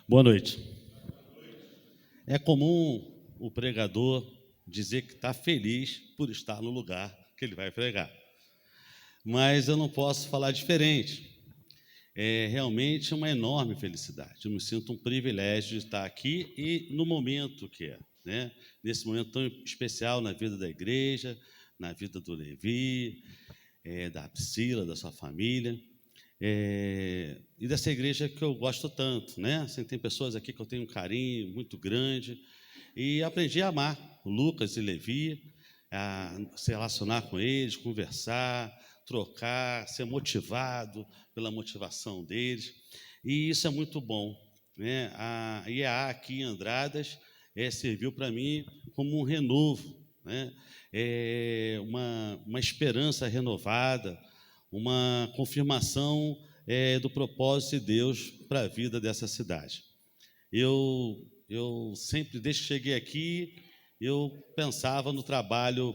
Boa noite. É comum o pregador dizer que está feliz por estar no lugar que ele vai pregar, mas eu não posso falar diferente. É realmente uma enorme felicidade. Eu me sinto um privilégio de estar aqui e no momento que é, né? Nesse momento tão especial na vida da igreja, na vida do Levi, da Priscila, da sua família. E dessa igreja que eu gosto tanto, né? Assim, tem pessoas aqui que eu tenho um carinho muito grande e aprendi a amar o Lucas e Levi, a se relacionar com eles, conversar, trocar, ser motivado pela motivação deles, e isso é muito bom, né? A IEA aqui em Andradas serviu para mim como um renovo, né? Uma esperança renovada, uma confirmação do propósito de Deus para a vida dessa cidade. Eu sempre, desde que cheguei aqui, eu pensava no trabalho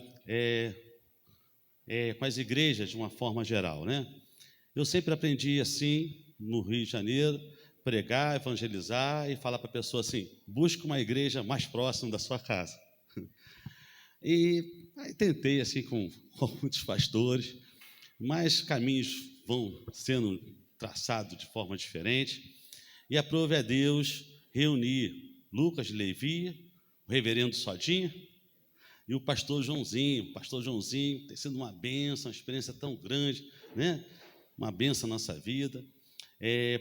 com as igrejas de uma forma geral, né? Eu sempre aprendi assim, no Rio de Janeiro, pregar, evangelizar e falar para a pessoa assim: busque uma igreja mais próxima da sua casa. E aí tentei assim com muitos pastores, mas caminhos vão sendo traçados de forma diferente. E aprove a Deus reunir Lucas de Levi, o reverendo Sodinha e o pastor Joãozinho. O pastor Joãozinho tem sido uma bênção, uma experiência tão grande, né? Uma bênção na nossa vida.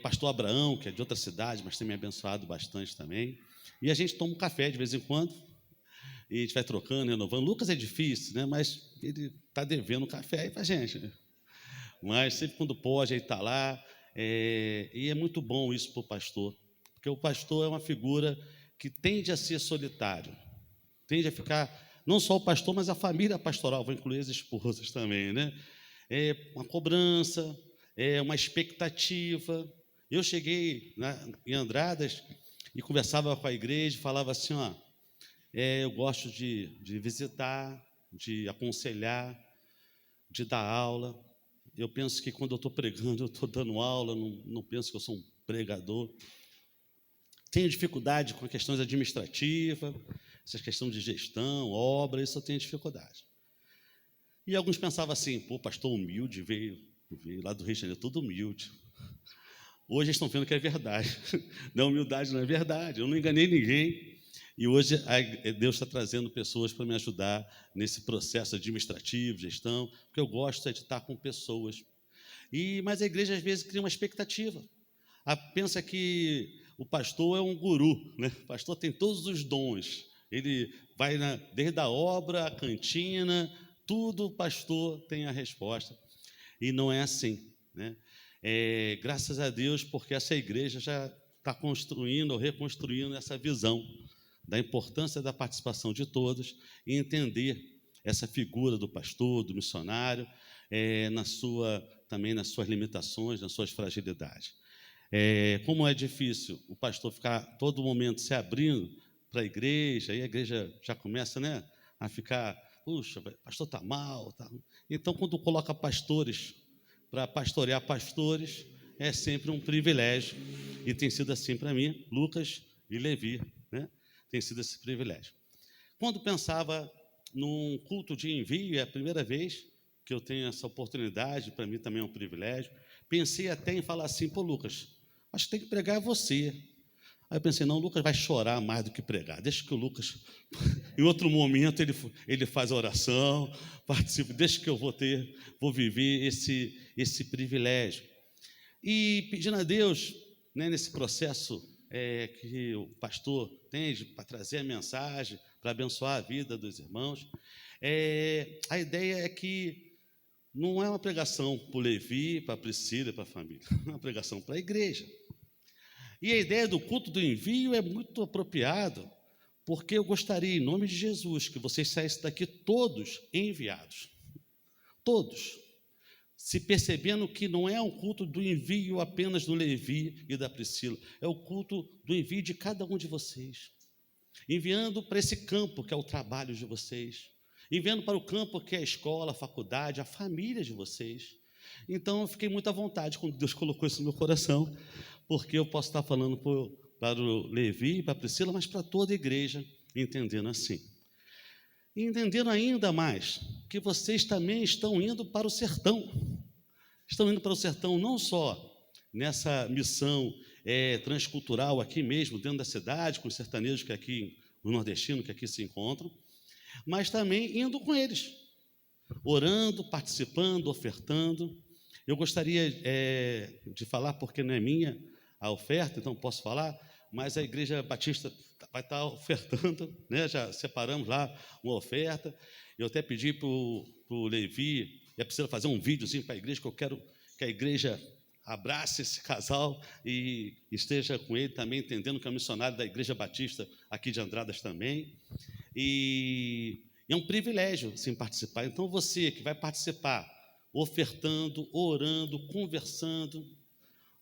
Pastor Abraão, que é de outra cidade, mas tem me abençoado bastante também. E a gente toma um café de vez em quando, e a gente vai trocando, renovando. Lucas é difícil, né? Mas ele está devendo um café aí para a gente, né? Mas sempre quando pode, ele está lá. E é muito bom isso para o pastor, porque o pastor é uma figura que tende a ser solitário, tende a ficar, não só o pastor, mas a família pastoral, vou incluir as esposas também, né? Uma cobrança, uma expectativa. Eu cheguei em Andradas e conversava com a igreja, falava assim, ó, eu gosto de visitar, de aconselhar, de dar aula. Eu penso que quando eu estou pregando, eu estou dando aula, não penso que eu sou um pregador. Tenho dificuldade com questões administrativas, essas questões de gestão, obra, isso eu tenho dificuldade. E alguns pensavam assim, pô, pastor humilde, veio lá do Rio de Janeiro, todo humilde. Hoje eles estão vendo que é verdade. Não, humildade não é verdade, eu não enganei ninguém. E hoje Deus está trazendo pessoas para me ajudar nesse processo administrativo, gestão, porque eu gosto de estar com pessoas. Mas a igreja, às vezes, cria uma expectativa. Pensa que o pastor é um guru, né? O pastor tem todos os dons. Ele vai desde a obra, a cantina, tudo o pastor tem a resposta. E não é assim, né? Graças a Deus, porque essa igreja já está construindo ou reconstruindo essa visão da importância da participação de todos e entender essa figura do pastor, do missionário, também nas suas limitações, nas suas fragilidades. Como é difícil o pastor ficar todo momento se abrindo para a igreja, e a igreja já começa, né, a ficar, puxa, o pastor está mal. Tá. Então, quando coloca pastores para pastorear pastores, é sempre um privilégio, e tem sido assim para mim, Lucas e Levi, né? Tem sido esse privilégio. Quando pensava num culto de envio, é a primeira vez que eu tenho essa oportunidade, para mim também é um privilégio, pensei até em falar assim, pô, Lucas, acho que tem que pregar você. Aí eu pensei, não, o Lucas vai chorar mais do que pregar, deixa que o Lucas, em outro momento, ele faz a oração, participa, deixa que eu vou viver esse privilégio. E pedindo a Deus, né, nesse processo que o pastor tem para trazer a mensagem, para abençoar a vida dos irmãos, a ideia é que não é uma pregação para o Levi, para a Priscila e para a família, é uma pregação para a igreja. E a ideia do culto do envio é muito apropriado, porque eu gostaria, em nome de Jesus, que vocês saíssem daqui todos enviados. Todos. Se percebendo que não é um culto do envio apenas do Levi e da Priscila, é o culto do envio de cada um de vocês. Enviando para esse campo que é o trabalho de vocês. Enviando para o campo que é a escola, a faculdade, a família de vocês. Então, eu fiquei muito à vontade quando Deus colocou isso no meu coração, porque eu posso estar falando para o Levi e para a Priscila, mas para toda a igreja, entendendo assim. E entendendo ainda mais que vocês também estão indo para o sertão. Estão indo para o sertão não só nessa missão transcultural aqui mesmo, dentro da cidade, com os sertanejos que aqui, os nordestinos que aqui se encontram, mas também indo com eles, orando, participando, ofertando. Eu gostaria de falar, porque não é minha a oferta, então posso falar, mas a Igreja Batista vai estar ofertando, né? Já separamos lá uma oferta. Eu até pedi para o Levi e a Priscila fazer um videozinho para a igreja, que eu quero que a igreja abrace esse casal e esteja com ele também, entendendo que é um missionário da Igreja Batista aqui de Andradas também. E é um privilégio, sim, participar. Então, você que vai participar, ofertando, orando, conversando,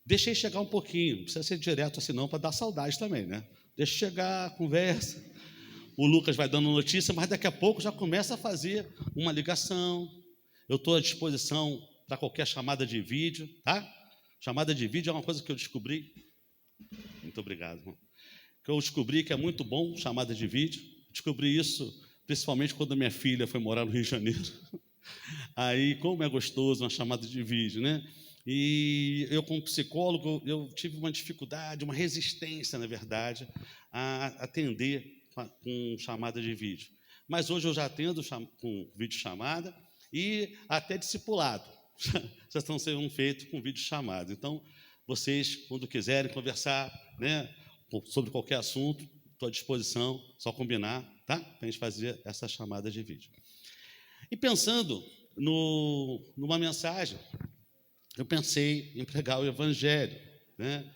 deixei chegar um pouquinho, não precisa ser direto assim não, para dar saudade também, né? Deixa chegar, conversa. O Lucas vai dando notícia, mas daqui a pouco já começa a fazer uma ligação. Eu estou à disposição para qualquer chamada de vídeo, tá? Chamada de vídeo é uma coisa que eu descobri. Muito obrigado, irmão. Que eu descobri que é muito bom chamada de vídeo. Descobri isso principalmente quando minha filha foi morar no Rio de Janeiro. Aí, como é gostoso uma chamada de vídeo, né? E eu, como psicólogo, eu tive uma dificuldade, uma resistência, na verdade, a atender com chamada de vídeo. Mas hoje eu já atendo com videochamada e até discipulado. Já estão sendo feitos com videochamada. Então, vocês, quando quiserem conversar, né, sobre qualquer assunto, estou à disposição, só combinar, tá? Para a gente fazer essa chamada de vídeo. E pensando numa mensagem, eu pensei em pregar o Evangelho, né?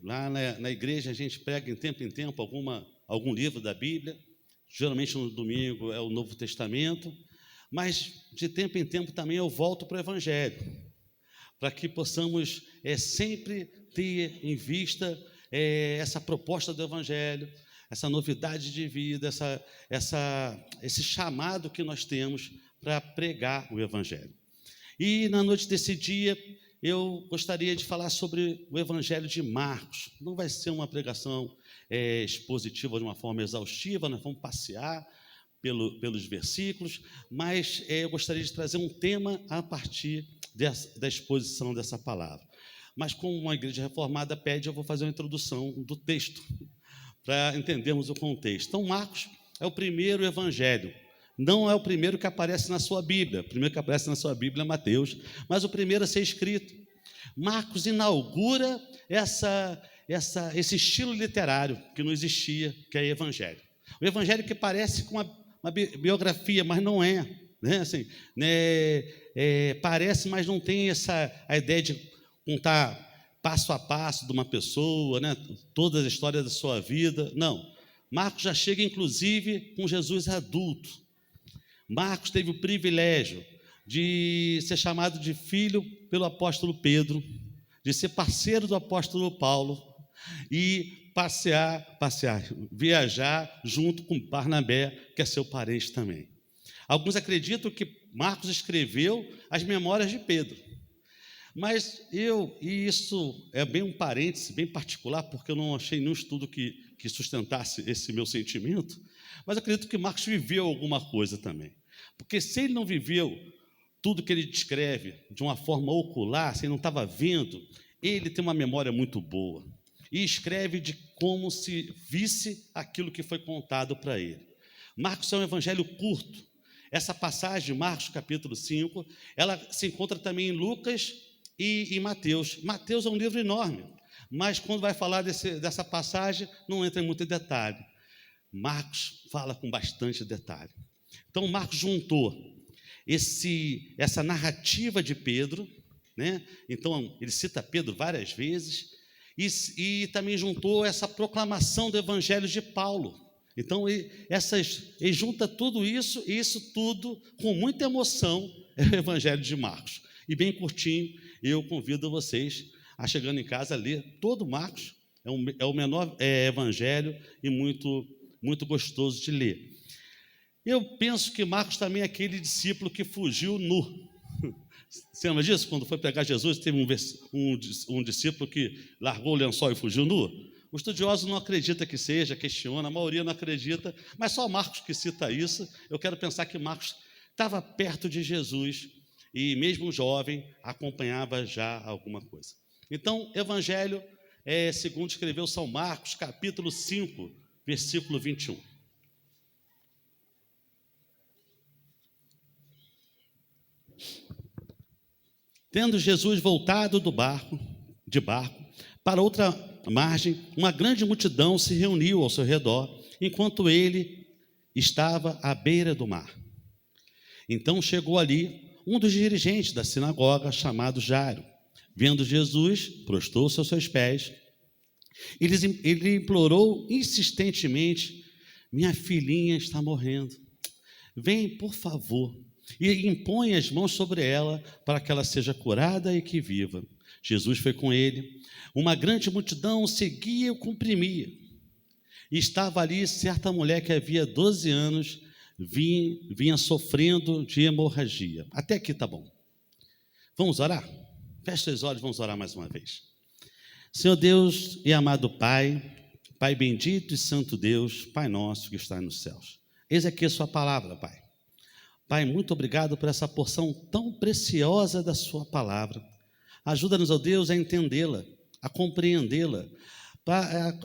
Lá na igreja a gente prega em tempo algum livro da Bíblia, geralmente no domingo é o Novo Testamento, mas de tempo em tempo também eu volto para o Evangelho, para que possamos sempre ter em vista essa proposta do Evangelho, essa novidade de vida, esse chamado que nós temos para pregar o Evangelho. E na noite desse dia, eu gostaria de falar sobre o Evangelho de Marcos. Não vai ser uma pregação expositiva de uma forma exaustiva, nós vamos passear pelos versículos, mas eu gostaria de trazer um tema a partir da exposição dessa palavra. Mas como uma igreja reformada pede, eu vou fazer uma introdução do texto, para entendermos o contexto. Então, Marcos é o primeiro evangelho. Não é o primeiro que aparece na sua Bíblia. O primeiro que aparece na sua Bíblia é Mateus, mas o primeiro a ser escrito. Marcos inaugura esse estilo literário que não existia, que é o evangelho. O evangelho que parece com uma biografia, mas não é. Né? Assim, né? Parece, mas não tem a ideia de contar passo a passo de uma pessoa, né? Toda a história da sua vida. Não. Marcos já chega, inclusive, com Jesus adulto. Marcos teve o privilégio de ser chamado de filho pelo apóstolo Pedro, de ser parceiro do apóstolo Paulo e viajar junto com Barnabé, que é seu parente também. Alguns acreditam que Marcos escreveu as memórias de Pedro. Mas e isso é bem um parêntese, bem particular, porque eu não achei nenhum estudo que sustentasse esse meu sentimento, mas acredito que Marcos viveu alguma coisa também. Porque se ele não viveu tudo que ele descreve de uma forma ocular, se ele não estava vendo, ele tem uma memória muito boa e escreve de como se visse aquilo que foi contado para ele. Marcos é um evangelho curto. Essa passagem, Marcos capítulo 5, ela se encontra também em Lucas e em Mateus. Mateus é um livro enorme, mas quando vai falar dessa passagem, não entra em muito detalhe. Marcos fala com bastante detalhe. Então, Marcos juntou essa narrativa de Pedro, né? Então, ele cita Pedro várias vezes, e também juntou essa proclamação do evangelho de Paulo. Então, ele junta tudo isso, e isso tudo, com muita emoção, é o evangelho de Marcos. E bem curtinho, eu convido vocês a, chegando em casa, a ler todo Marcos. É o menor evangelho e muito, muito gostoso de ler. Eu penso que Marcos também é aquele discípulo que fugiu nu. Você lembra disso? Quando foi pregar Jesus, teve um discípulo que largou o lençol e fugiu nu? O estudioso não acredita que seja, questiona, a maioria não acredita, mas só Marcos que cita isso. Eu quero pensar que Marcos estava perto de Jesus e, mesmo jovem, acompanhava já alguma coisa. Então, Evangelho, segundo escreveu São Marcos, capítulo 5, versículo 21. Tendo Jesus voltado de barco, para outra margem, uma grande multidão se reuniu ao seu redor, enquanto ele estava à beira do mar. Então chegou ali um dos dirigentes da sinagoga, chamado Jairo. Vendo Jesus, prostrou-se aos seus pés. Ele implorou insistentemente: minha filhinha está morrendo. Vem, por favor, e impõe as mãos sobre ela para que ela seja curada e que viva. Jesus foi com ele. Uma grande multidão seguia e o comprimia. E estava ali certa mulher que havia 12 anos vinha sofrendo de hemorragia. Até aqui tá bom. Vamos orar? Feche seus olhos, vamos orar mais uma vez. Senhor Deus e amado Pai, Pai bendito e santo Deus, Pai nosso que está nos céus. Eis aqui a sua palavra, Pai. Pai, muito obrigado por essa porção tão preciosa da sua palavra. Ajuda-nos, ó Deus, a entendê-la, a compreendê-la.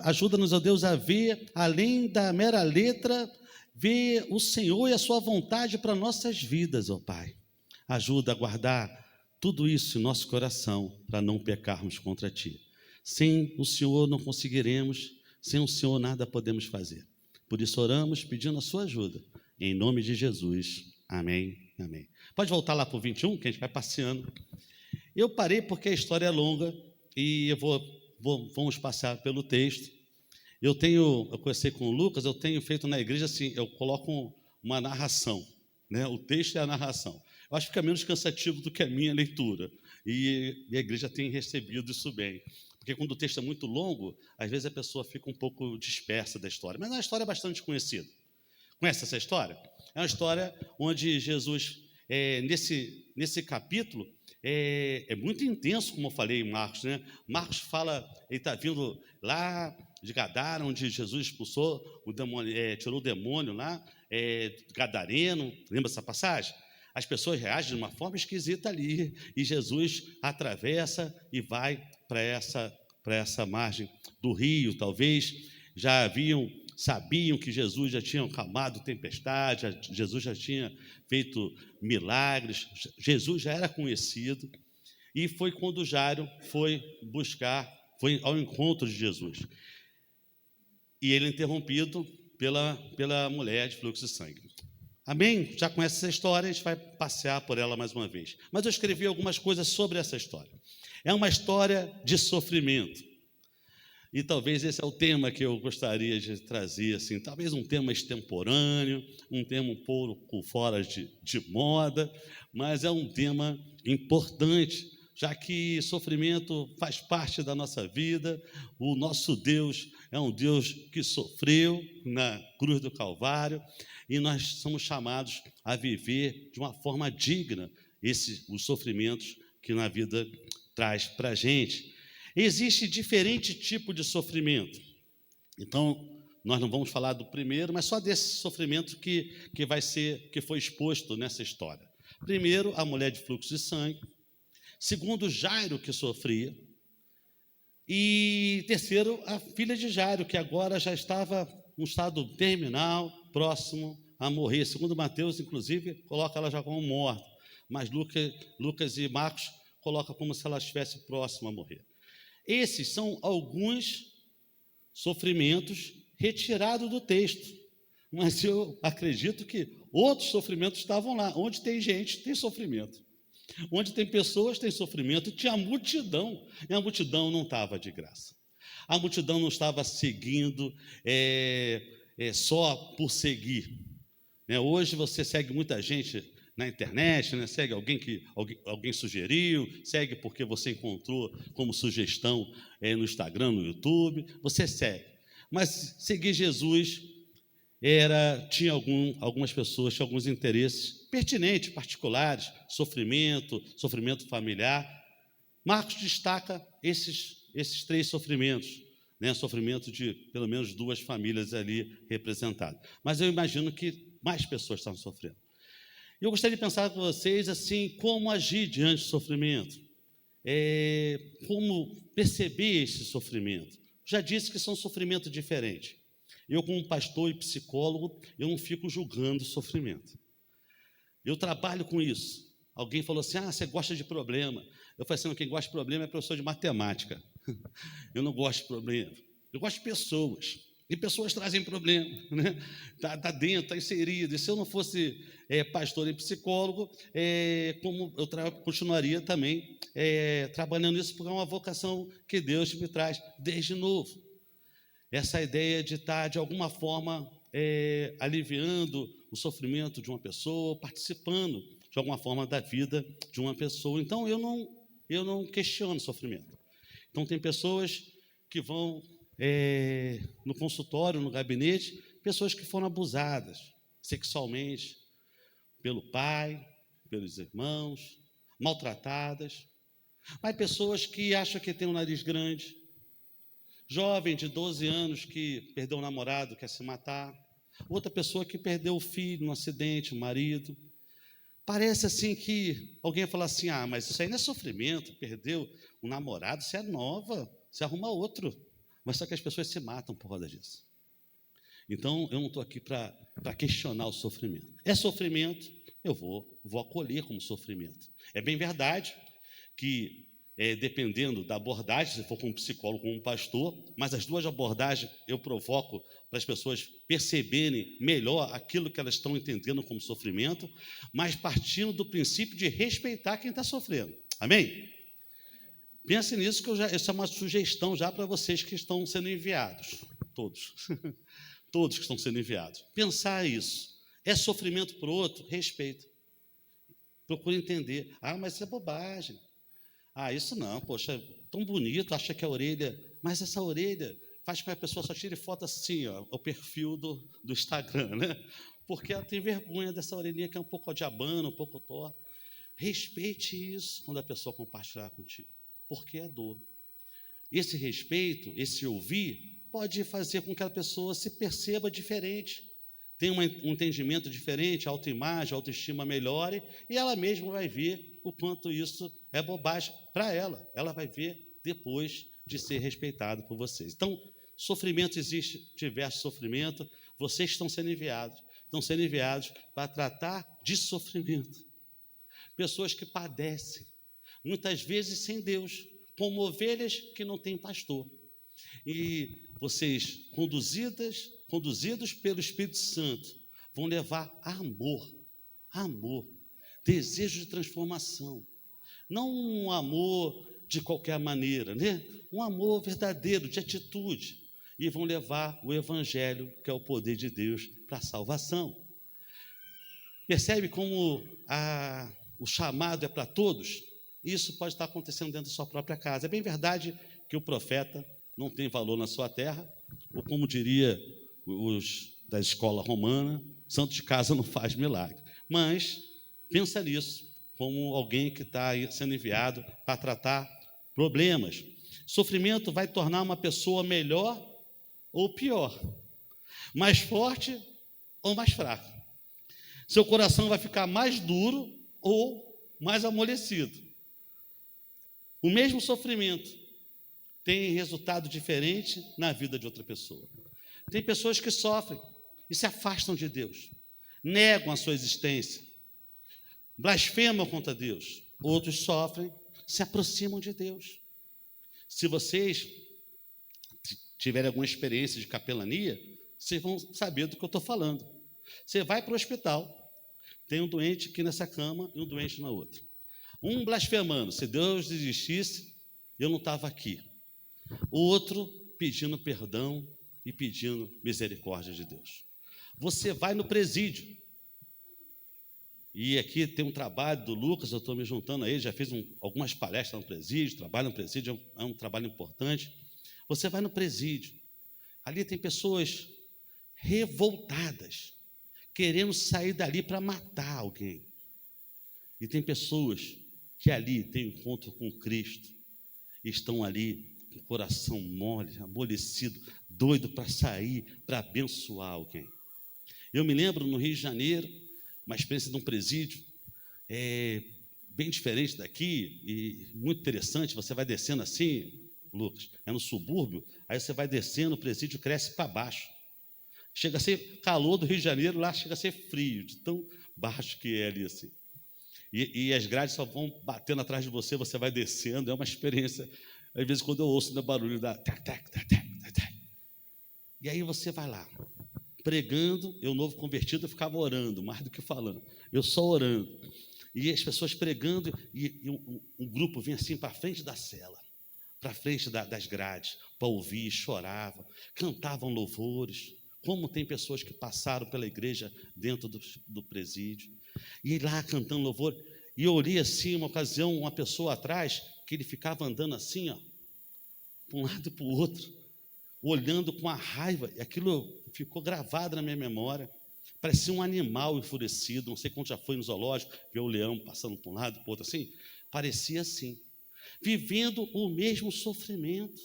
Ajuda-nos, ó Deus, a ver, além da mera letra, ver o Senhor e a sua vontade para nossas vidas, ó Pai. Ajuda a guardar tudo isso em nosso coração, para não pecarmos contra Ti. Sem o Senhor não conseguiremos, sem o Senhor nada podemos fazer. Por isso oramos pedindo a sua ajuda. Em nome de Jesus. Amém. Amém. Pode voltar lá para o 21, que a gente vai passeando. Eu parei porque a história é longa e vamos passar pelo texto. Eu conversei com o Lucas, eu tenho feito na igreja assim, eu coloco uma narração, né? O texto é a narração. Eu acho que fica menos cansativo do que a minha leitura. E a igreja tem recebido isso bem. Porque quando o texto é muito longo, às vezes a pessoa fica um pouco dispersa da história. Mas é uma história bastante conhecida. Conhece essa história? É uma história onde Jesus, nesse capítulo, é muito intenso, como eu falei em Marcos, né? Marcos fala, ele está vindo lá de Gadara, onde Jesus expulsou o demônio, tirou o demônio lá, gadareno, lembra essa passagem? As pessoas reagem de uma forma esquisita ali, e Jesus atravessa e vai para essa margem do rio. Talvez sabiam que Jesus já tinha acalmado tempestade, Jesus já tinha feito milagres, Jesus já era conhecido, e foi quando Jairo foi ao encontro de Jesus. E ele é interrompido pela mulher de fluxo de sangue. Amém? Já conhece essa história, a gente vai passear por ela mais uma vez. Mas eu escrevi algumas coisas sobre essa história. É uma história de sofrimento. E talvez esse é o tema que eu gostaria de trazer, assim, talvez um tema extemporâneo, um tema um pouco fora de moda, mas é um tema importante, já que sofrimento faz parte da nossa vida. O nosso Deus é um Deus que sofreu na cruz do Calvário, e nós somos chamados a viver de uma forma digna os sofrimentos que na vida traz para a gente. Existe diferente tipo de sofrimento. Então, nós não vamos falar do primeiro, mas só desse sofrimento que foi exposto nessa história. Primeiro, a mulher de fluxo de sangue. Segundo, Jairo, que sofria. E terceiro, a filha de Jairo, que agora já estava em um estado terminal, próximo a morrer. Segundo Mateus, inclusive, coloca ela já como morta. Mas Lucas e Marcos colocam como se ela estivesse próxima a morrer. Esses são alguns sofrimentos retirados do texto, mas eu acredito que outros sofrimentos estavam lá. Onde tem gente, tem sofrimento. Onde tem pessoas, tem sofrimento. Tinha multidão, e a multidão não estava de graça. A multidão não estava seguindo só por seguir. Hoje você segue muita gente na internet, né? Segue alguém que alguém sugeriu, segue porque você encontrou como sugestão no Instagram, no YouTube, você segue. Mas seguir Jesus tinha algumas pessoas tinham alguns interesses pertinentes, particulares, sofrimento familiar. Marcos destaca esses três sofrimentos, né? Sofrimento de pelo menos duas famílias ali representadas. Mas eu imagino que mais pessoas estavam sofrendo. Eu gostaria de pensar com vocês assim, como agir diante do sofrimento, como perceber esse sofrimento. Já disse que são sofrimentos diferentes. Eu, como pastor e psicólogo, eu não fico julgando o sofrimento. Eu trabalho com isso. Alguém falou assim, você gosta de problema. Eu falei assim, não, quem gosta de problema é professor de matemática. Eu não gosto de problema. Eu gosto de pessoas. E pessoas trazem problema, né? Está dentro, está inserido. E se eu não fosse pastor e psicólogo, como eu continuaria também trabalhando isso, porque é uma vocação que Deus me traz desde novo. Essa ideia de estar, de alguma forma, aliviando o sofrimento de uma pessoa, participando, de alguma forma, da vida de uma pessoa. Então, eu não questiono o sofrimento. Então, tem pessoas que vão no consultório, no gabinete, pessoas que foram abusadas sexualmente pelo pai, pelos irmãos, maltratadas. Mas pessoas que acham que tem um nariz grande, jovem de 12 anos que perdeu o namorado, quer se matar, outra pessoa que perdeu o filho num acidente, o marido. Parece assim que alguém fala assim, mas isso aí não é sofrimento, perdeu um namorado, você é nova, você arruma outro. Mas só que as pessoas se matam por causa disso. Então, eu não estou aqui para questionar o sofrimento. É sofrimento, eu vou acolher como sofrimento. É bem verdade que, dependendo da abordagem, se for como psicólogo, como pastor, mas as duas abordagens eu provoco para as pessoas perceberem melhor aquilo que elas estão entendendo como sofrimento, mas partindo do princípio de respeitar quem está sofrendo. Amém? Pense nisso, que essa é uma sugestão já para vocês que estão sendo enviados, todos, todos que estão sendo enviados. Pensar isso. É sofrimento para o outro? Respeita. Procure entender. Mas isso é bobagem. Isso não, poxa, tão bonito, acha que a orelha... Mas essa orelha faz com que a pessoa só tire foto assim, o perfil do Instagram, né? Porque ela tem vergonha dessa orelhinha que é um pouco diabana, um pouco torta. Respeite isso quando a pessoa compartilhar contigo, porque é dor. Esse respeito, esse ouvir, pode fazer com que a pessoa se perceba diferente, tenha um entendimento diferente, autoimagem, autoestima melhore, e ela mesma vai ver o quanto isso é bobagem para ela. Ela vai ver depois de ser respeitado por vocês. Então, sofrimento existe, diversos sofrimentos, vocês estão sendo enviados para tratar de sofrimento. Pessoas que padecem, muitas vezes sem Deus, como ovelhas que não têm pastor. E vocês, conduzidos pelo Espírito Santo, vão levar amor, desejo de transformação. Não um amor de qualquer maneira, né? Um amor verdadeiro, de atitude. E vão levar o Evangelho, que é o poder de Deus, para a salvação. Percebe como o chamado é para todos? Isso pode estar acontecendo dentro da sua própria casa. É bem verdade que o profeta não tem valor na sua terra, ou como diria os da escola romana, santo de casa não faz milagre. Mas pensa nisso, como alguém que está sendo enviado para tratar problemas. Sofrimento vai tornar uma pessoa melhor ou pior, mais forte ou mais fraca. Seu coração vai ficar mais duro ou mais amolecido. O mesmo sofrimento tem resultado diferente na vida de outra pessoa. Tem pessoas que sofrem e se afastam de Deus, negam a sua existência, blasfemam contra Deus. Outros sofrem, se aproximam de Deus. Se vocês tiverem alguma experiência de capelania, vocês vão saber do que eu estou falando. Você vai para o hospital, tem um doente aqui nessa cama e um doente na outra. Um blasfemando, se Deus existisse, eu não estava aqui. O outro pedindo perdão e pedindo misericórdia de Deus. Você vai no presídio. E aqui tem um trabalho do Lucas, eu estou me juntando a ele, já fiz algumas palestras no presídio, trabalho no presídio, é um trabalho importante. Você vai no presídio. Ali tem pessoas revoltadas, querendo sair dali para matar alguém. E tem pessoas que ali têm um encontro com Cristo, e estão ali com o coração mole, amolecido, doido para sair, para abençoar alguém. Eu me lembro no Rio de Janeiro, uma experiência de um presídio, bem diferente daqui, e muito interessante. Você vai descendo assim, Lucas, é no subúrbio, aí você vai descendo, o presídio cresce para baixo. Chega a ser calor do Rio de Janeiro, lá chega a ser frio, de tão baixo que é ali assim. E as grades só vão batendo atrás de você, você vai descendo, é uma experiência. Às vezes, quando eu ouço o barulho da tac, tac, tac, tac, tac, tac. E aí você vai lá, pregando. Eu, novo convertido, eu ficava orando, mais do que falando. Eu só orando. E as pessoas pregando, e um grupo vinha assim para frente da cela, para frente das grades, para ouvir, choravam, cantavam louvores. Como tem pessoas que passaram pela igreja dentro do presídio, e lá cantando louvor. E eu olhei assim, uma ocasião, uma pessoa atrás, que ele ficava andando assim, ó, para um lado e para o outro, olhando com a raiva, e aquilo ficou gravado na minha memória. Parecia um animal enfurecido. Não sei quando já foi no zoológico, ver o leão passando para um lado e para o outro assim. Parecia assim, vivendo o mesmo sofrimento,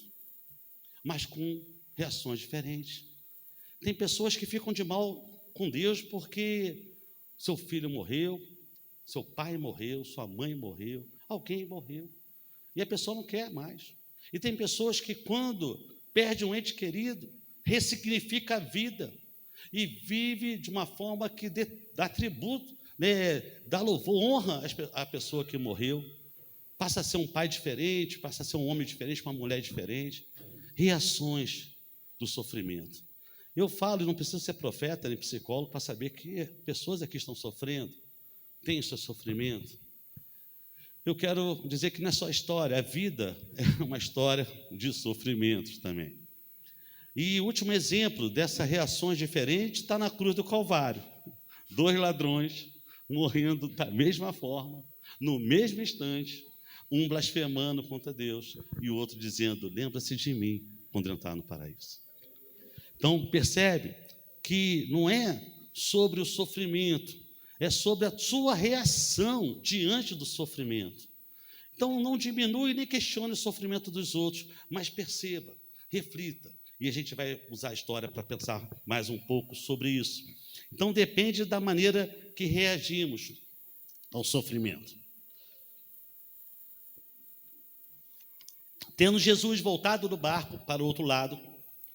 mas com reações diferentes. Tem pessoas que ficam de mal com Deus porque seu filho morreu, seu pai morreu, sua mãe morreu, alguém morreu, e a pessoa não quer mais. E tem pessoas que, quando perde um ente querido, ressignifica a vida e vive de uma forma que dá tributo, né, dá louvor, honra a pessoa que morreu, passa a ser um pai diferente, passa a ser um homem diferente, uma mulher diferente. Reações do sofrimento. Eu falo, e não preciso ser profeta nem psicólogo para saber que pessoas aqui estão sofrendo, têm o seu sofrimento. Eu quero dizer que não é só história, a vida é uma história de sofrimentos também. E o último exemplo dessas reações diferentes está na cruz do Calvário. 2 ladrões morrendo da mesma forma, no mesmo instante, um blasfemando contra Deus e o outro dizendo: lembra-se de mim quando entrar no paraíso. Então, percebe que não é sobre o sofrimento, é sobre a sua reação diante do sofrimento. Então, não diminui nem questione o sofrimento dos outros, mas perceba, reflita. E a gente vai usar a história para pensar mais um pouco sobre isso. Então, depende da maneira que reagimos ao sofrimento. Tendo Jesus voltado do barco para o outro lado,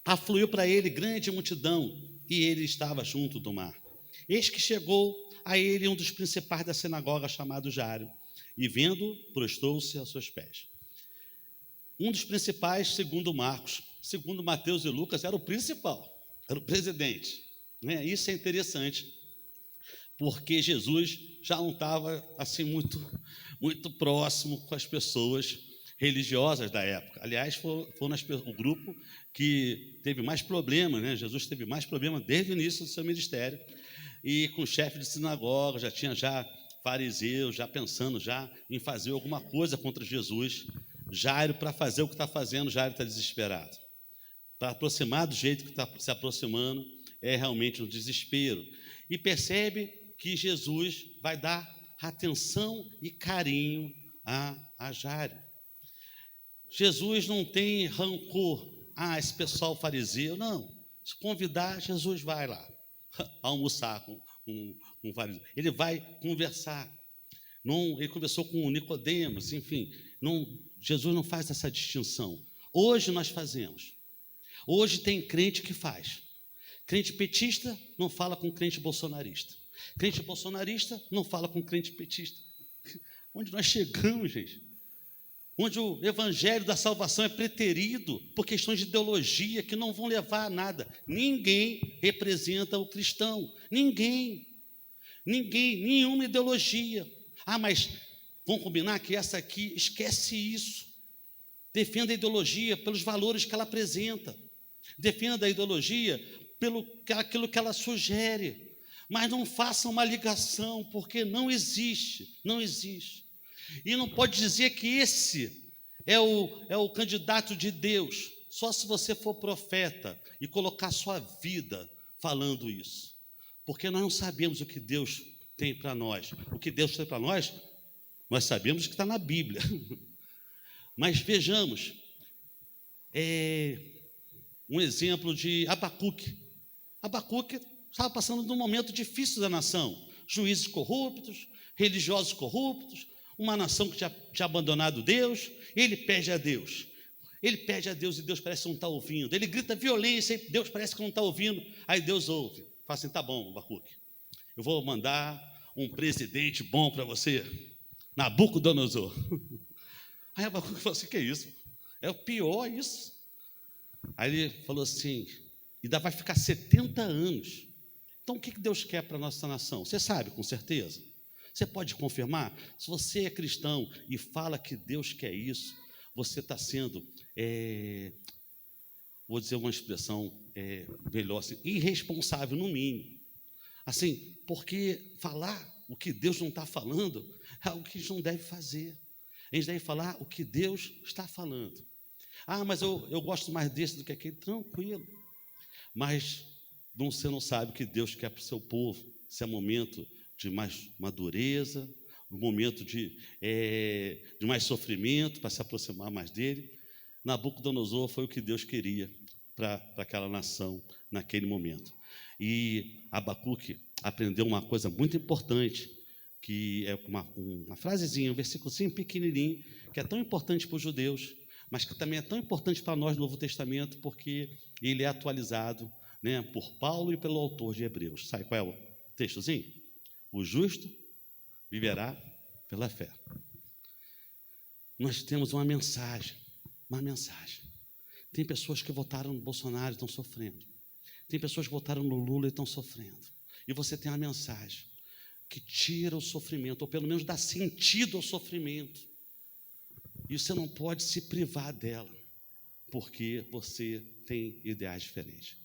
afluiu para ele grande multidão, e ele estava junto do mar. Eis que chegou a ele um dos principais da sinagoga, chamado Jairo, e vendo, prostrou-se aos seus pés. Um dos principais, segundo Marcos, segundo Mateus e Lucas, era o principal, era o presidente. Isso é interessante, porque Jesus já não estava assim muito próximo com as pessoas religiosas da época. Aliás, foi o grupo que teve mais problemas, né? Jesus teve mais problemas desde o início do seu ministério, e com o chefe de sinagoga, já tinha fariseus, já pensando em fazer alguma coisa contra Jesus. Jairo, para fazer o que está fazendo, Jairo está desesperado. Para aproximar do jeito que está se aproximando, é realmente um desespero. E percebe que Jesus vai dar atenção e carinho a Jairo. Jesus não tem rancor. Esse pessoal fariseu, não. Se convidar, Jesus vai lá almoçar com um fariseu. Ele vai conversar. Ele conversou com Nicodemos, enfim. Jesus não faz essa distinção. Hoje nós fazemos. Hoje tem crente que faz. Crente petista não fala com crente bolsonarista. Crente bolsonarista não fala com crente petista. Onde nós chegamos, gente? Onde o evangelho da salvação é preterido por questões de ideologia que não vão levar a nada. Ninguém representa o cristão. Ninguém, nenhuma ideologia. Mas vamos combinar que essa aqui, esquece isso. Defenda a ideologia pelos valores que ela apresenta. Defenda a ideologia pelo aquilo que ela sugere. Mas não faça uma ligação, porque não existe. E não pode dizer que esse é o candidato de Deus, só se você for profeta e colocar sua vida falando isso? Porque nós não sabemos o que Deus tem para nós. O que Deus tem para nós sabemos que está na Bíblia. Mas vejamos, um exemplo de Abacuque. Abacuque estava passando por um momento difícil da nação. Juízes corruptos, religiosos corruptos, uma nação que tinha abandonado Deus. Ele pede a Deus. Ele pede a Deus e Deus parece que não está ouvindo. Ele grita violência e Deus parece que não está ouvindo. Aí Deus ouve. Fala assim, tá bom, Abacuque, eu vou mandar um presidente bom para você, Nabucodonosor. Aí Abacuque falou assim, que é isso? É o pior isso. Aí ele falou assim, ainda vai ficar 70 anos. Então o que Deus quer para a nossa nação? Você sabe, com certeza. Você pode confirmar? Se você é cristão e fala que Deus quer isso, você está sendo, vou dizer uma expressão melhor, assim, irresponsável no mínimo. Assim, porque falar o que Deus não está falando é algo que a gente não deve fazer. A gente deve falar o que Deus está falando. Ah, mas eu gosto mais desse do que aquele. Tranquilo. Mas você não sabe o que Deus quer para o seu povo. Se é momento de mais madureza, um momento de mais sofrimento, para se aproximar mais dele. Nabucodonosor foi o que Deus queria para aquela nação naquele momento. E Abacuque aprendeu uma coisa muito importante, que é uma frasezinha, um versículozinho pequenininho, que é tão importante para os judeus, mas que também é tão importante para nós no Novo Testamento, porque ele é atualizado, né, por Paulo e pelo autor de Hebreus. Sabe qual é o textozinho? O justo viverá pela fé. Nós temos uma mensagem. Tem pessoas que votaram no Bolsonaro e estão sofrendo. Tem pessoas que votaram no Lula e estão sofrendo. E você tem uma mensagem que tira o sofrimento, ou pelo menos dá sentido ao sofrimento. E você não pode se privar dela, porque você tem ideais diferentes.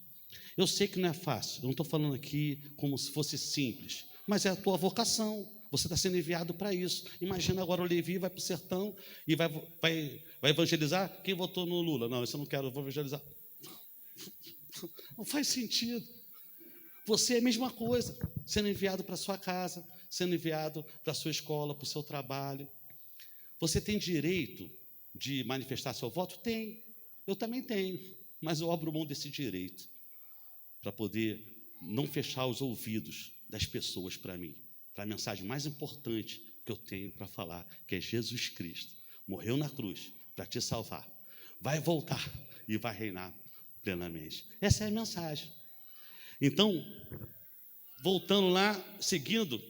Eu sei que não é fácil, eu não estou falando aqui como se fosse simples, mas é a tua vocação. Você está sendo enviado para isso. Imagina agora o Levi vai para o sertão e vai evangelizar. Quem votou no Lula? Não, isso eu não quero, eu vou evangelizar. Não faz sentido. Você é a mesma coisa, sendo enviado para a sua casa, sendo enviado para a sua escola, para o seu trabalho. Você tem direito de manifestar seu voto? Tem. Eu também tenho, mas eu abro mão desse direito para poder não fechar os ouvidos das pessoas para mim, para a mensagem mais importante que eu tenho para falar, que é Jesus Cristo. Morreu na cruz para te salvar. Vai voltar e vai reinar plenamente. Essa é a mensagem. Então, voltando lá, seguindo,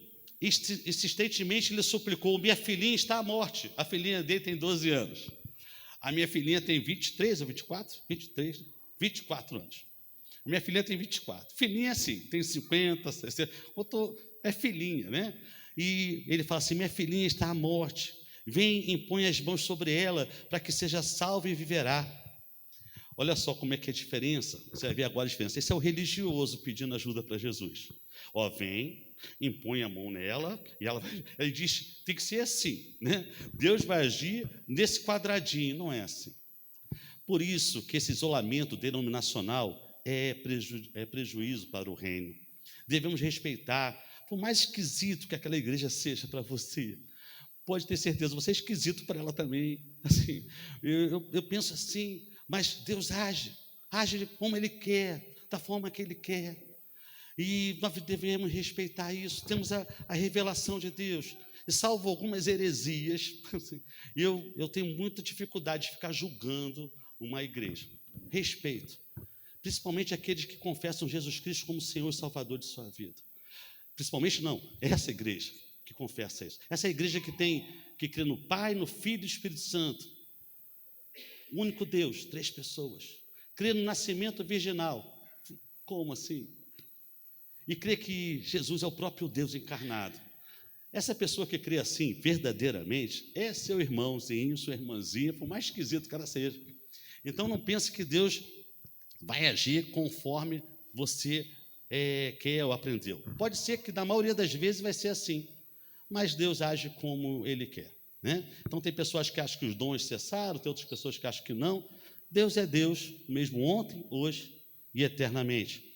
insistentemente ele suplicou, minha filhinha está à morte. A filhinha dele tem 12 anos. A minha filhinha tem 23 ou 24? 23, 24 anos. A minha filhinha tem 24. Filhinha é assim, tem 50, 60, é filhinha, né? E ele fala assim, minha filhinha está à morte. Vem e impõe as mãos sobre ela, para que seja salva e viverá. Olha só como é que é a diferença. Você vai ver agora a diferença. Esse é o religioso pedindo ajuda para Jesus. Ó, vem, impõe a mão nela, e ele diz, tem que ser assim, né? Deus vai agir nesse quadradinho, não é assim. Por isso que esse isolamento denominacional é prejuízo para o reino. Devemos respeitar, por mais esquisito que aquela igreja seja para você, pode ter certeza, você é esquisito para ela também. Assim, eu penso assim, mas Deus age como Ele quer, da forma que Ele quer. E nós devemos respeitar isso. Temos a revelação de Deus. E salvo algumas heresias, assim, eu tenho muita dificuldade de ficar julgando uma igreja. Respeito. Principalmente aqueles que confessam Jesus Cristo como Senhor e Salvador de sua vida. Principalmente não, essa igreja que confessa isso. Essa igreja que crê no Pai, no Filho e no Espírito Santo. O único Deus, 3 pessoas. Crê no nascimento virginal. Como assim? E crê que Jesus é o próprio Deus encarnado. Essa pessoa que crê assim, verdadeiramente, é seu irmãozinho, sua irmãzinha, por mais esquisito que ela seja. Então não pense que Deus vai agir conforme você quer ou aprendeu. Pode ser que na maioria das vezes vai ser assim, mas Deus age como Ele quer, né? Então tem pessoas que acham que os dons cessaram, tem outras pessoas que acham que não. Deus é Deus, mesmo ontem, hoje e eternamente.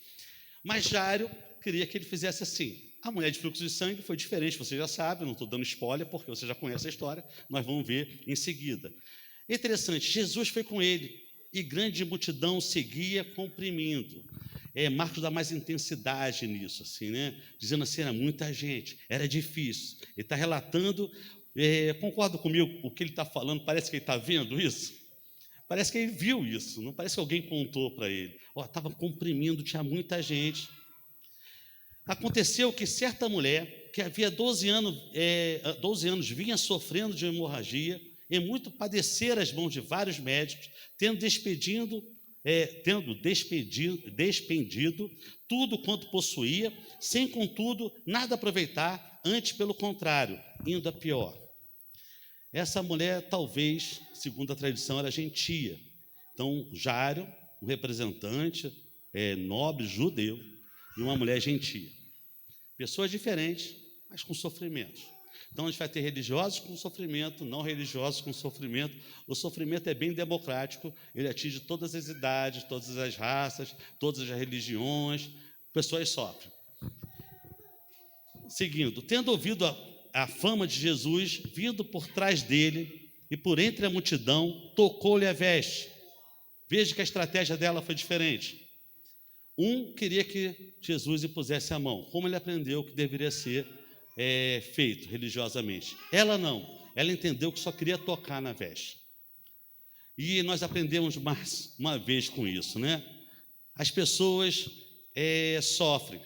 Mas Jairo queria que ele fizesse assim. A mulher de fluxo de sangue foi diferente, você já sabe, não estou dando spoiler, porque você já conhece a história, nós vamos ver em seguida. Interessante, Jesus foi com ele, e grande multidão seguia comprimindo. Marcos dá mais intensidade nisso, assim, né? Dizendo assim, era muita gente, era difícil. Ele está relatando, concorda comigo, o que ele está falando, parece que ele está vendo isso? Parece que ele viu isso, não parece que alguém contou para ele. Estava comprimindo, tinha muita gente. Aconteceu que certa mulher, que havia 12 anos vinha sofrendo de hemorragia, e muito padecer as mãos de vários médicos, tendo despendido tudo quanto possuía, sem, contudo, nada aproveitar, antes, pelo contrário, indo a pior. Essa mulher, talvez, segundo a tradição, era gentia. Então, Jairo, um representante nobre judeu, e uma mulher gentia. Pessoas diferentes, mas com sofrimentos. Então, a gente vai ter religiosos com sofrimento, não religiosos com sofrimento. O sofrimento é bem democrático, ele atinge todas as idades, todas as raças, todas as religiões, pessoas sofrem. Seguindo, tendo ouvido a fama de Jesus, vindo por trás dele e por entre a multidão, tocou-lhe a veste. Veja que a estratégia dela foi diferente. Um queria que Jesus lhe pusesse a mão, como ele aprendeu que deveria ser feito religiosamente. Ela não, ela entendeu que só queria tocar na veste. E nós aprendemos mais uma vez com isso, né? As pessoas sofrem.